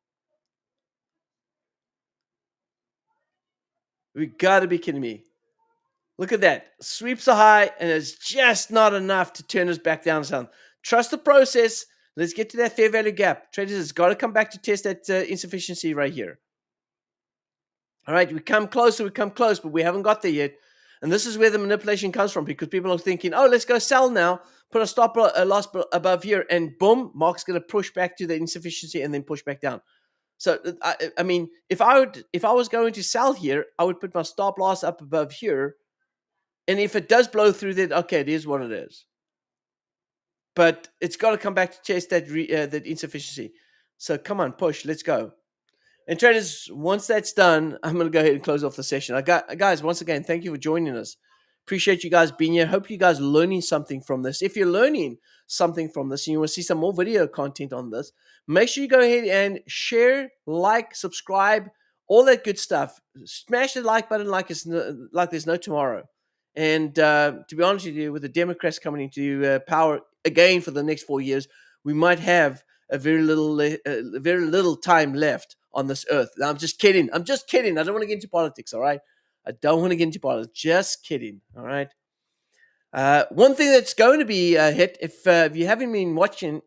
We got to be kidding me. Look at that. Sweeps are high, and it's just not enough to turn us back down south. Trust the process. Let's get to that fair value gap. Traders has got to come back to test that insufficiency right here. All right, we come close, but we haven't got there yet. And this is where the manipulation comes from, because people are thinking, oh, let's go sell now, put a stop loss above here, and boom, market's going to push back to the insufficiency and then push back down. So, I mean, if I was going to sell here, I would put my stop loss up above here. And if it does blow through, then okay, it is what it is. But it's got to come back to test that that insufficiency. So come on, push, let's go. And traders, once that's done, I'm going to go ahead and close off the session. Guys, once again, thank you for joining us. Appreciate you guys being here. Hope you guys are learning something from this. If you're learning something from this and you want to see some more video content on this, make sure you go ahead and share, like, subscribe, all that good stuff. Smash the like button like there's no tomorrow. And to be honest with you, with the Democrats coming into power again for the next 4 years, we might have a very little time left on this earth. Now, I'm just kidding. I don't want to get into politics, all right? I don't want to get into politics. Just kidding, all right? One thing that's going to be hit, if you haven't been watching,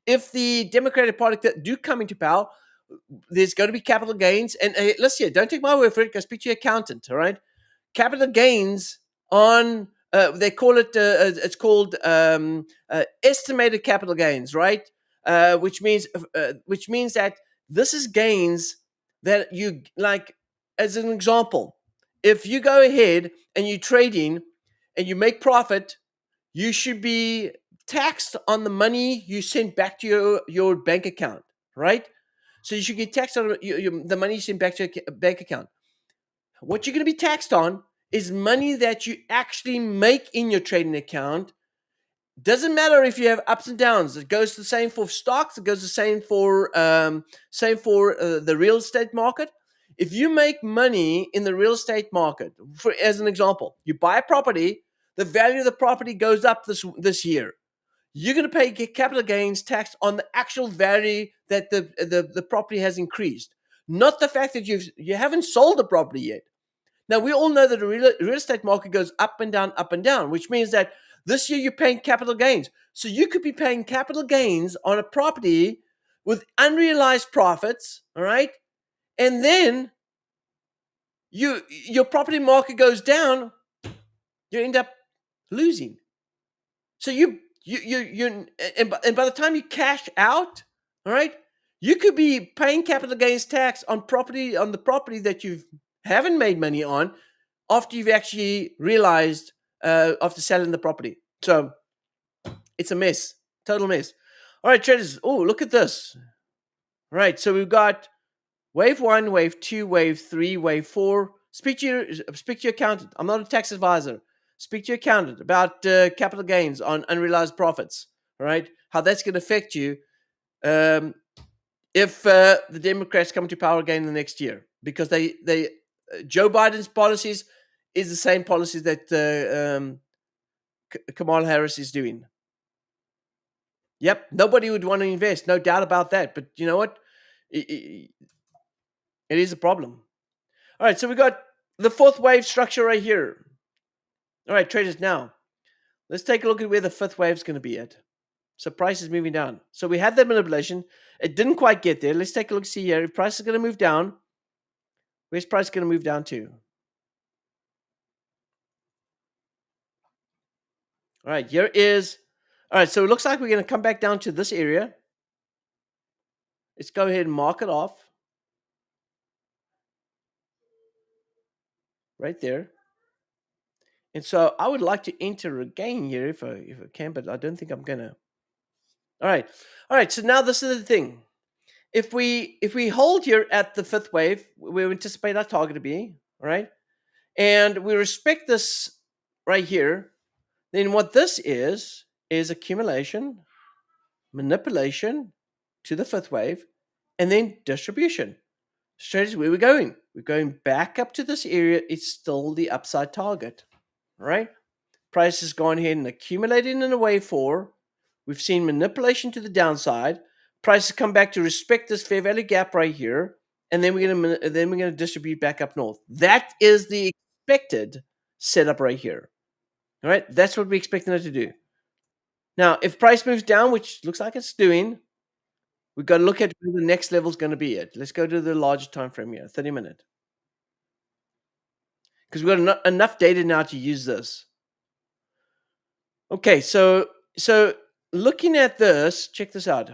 if the Democratic Party do come into power, there's going to be capital gains. And listen here, don't take my word for it. Go speak to your accountant, all right? Capital gains on, they call it, it's called estimated capital gains, right? Which means that this is gains that you, like, as an example, if you go ahead and you trade in and you make profit, you should be taxed on the money you send back to your bank account, right? So you should get taxed on the money you send back to your bank account. What you're going to be taxed on is money that you actually make in your trading account. Doesn't matter if you have ups and downs. It goes the same for stocks. It goes the same for the real estate market. If you make money in the real estate market, as an example, you buy a property, the value of the property goes up this year. You're going to pay capital gains tax on the actual value that the property has increased, not the fact that you haven't sold the property yet. Now, we all know that the real estate market goes up and down, which means that this year you're paying capital gains. So you could be paying capital gains on a property with unrealized profits, all right? And then your property market goes down, you end up losing. So and by the time you cash out, all right, you could be paying capital gains tax on the property that you haven't made money on after you've actually realized after selling the property. So it's a mess, total mess. All right, traders. Oh, look at this. All right, so we've got wave 1, wave 2, wave 3, wave 4. Speak to your accountant. I'm not a tax advisor. Speak to your accountant about capital gains on unrealized profits. All right, how that's going to affect you if the Democrats come to power again in the next year, because Joe Biden's policies is the same policies that Kamala Harris is doing. Yep, nobody would want to invest, no doubt about that. But you know what? It is a problem. All right, so we got the fourth wave structure right here. All right, traders, now let's take a look at where the fifth wave is going to be at. So price is moving down. So we had that manipulation. It didn't quite get there. Let's take a look, see here. If price is going to move down, where's price going to move down to? All right, here is. All right, so it looks like we're going to come back down to this area. Let's go ahead and mark it off. Right there. And so I would like to enter again here if I can, but I don't think I'm going to. All right, so now this is the thing. If we hold here at the fifth wave, we anticipate our target to be, all right, and we respect this right here, then what this is accumulation, manipulation to the fifth wave, and then distribution. Traders, where we're going? We're going back up to this area. It's still the upside target, right? Price has gone ahead and accumulated in a wave 4. We've seen manipulation to the downside. Price has come back to respect this fair value gap right here, and then we're gonna distribute back up north. That is the expected setup right here. All right, that's what we're expecting it to do. Now, if price moves down, which looks like it's doing, we've got to look at where the next level is going to be at. Let's go to the larger time frame here, 30-minute, because we've got enough data now to use this. Okay, so looking at this, check this out.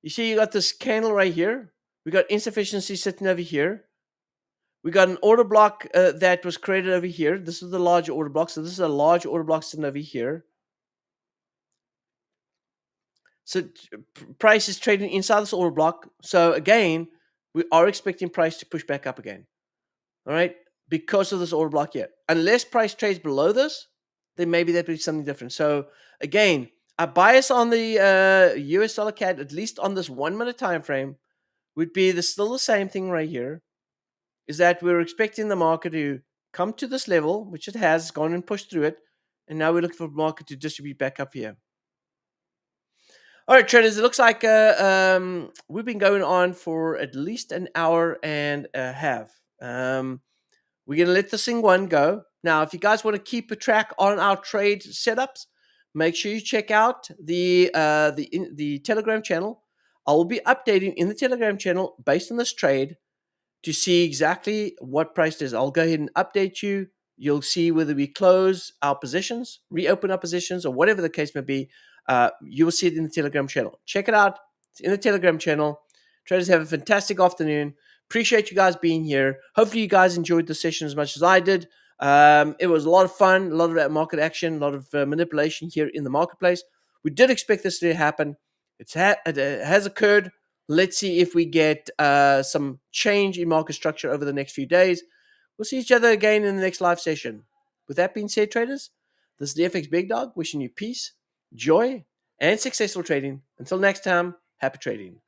You see, you got this candle right here. We got insufficiency sitting over here. We got an order block that was created over here. This is the large order block. So this is a large order block sitting over here. So price is trading inside this order block. So again, we are expecting price to push back up again. All right, because of this order block here. Unless price trades below this, then maybe that would be something different. So again, a bias on the US dollar CAD, at least on this 1 minute time frame, would be still the same thing right here, is that we're expecting the market to come to this level, which it has gone and pushed through it, and now we're looking for the market to distribute back up here. All right, traders, it looks like we've been going on for at least an hour and a half. We're going to let this thing one go. Now, if you guys want to keep a track on our trade setups, make sure you check out the Telegram channel. I will be updating in the Telegram channel based on this trade to see exactly what price it is. I'll go ahead and update you. You'll see whether we close our positions, reopen our positions, or whatever the case may be. You will see it in the Telegram channel. Check it out. It's in the Telegram channel. Traders, have a fantastic afternoon. Appreciate you guys being here. Hopefully you guys enjoyed the session as much as I did. It was a lot of fun, a lot of market action, a lot of manipulation here in the marketplace. We did expect this to happen. It has occurred. Let's see if we get some change in market structure over the next few days. We'll see each other again in the next live session. With that being said, traders, this is the FxBigDog wishing you peace, joy, and successful trading. Until next time, happy trading.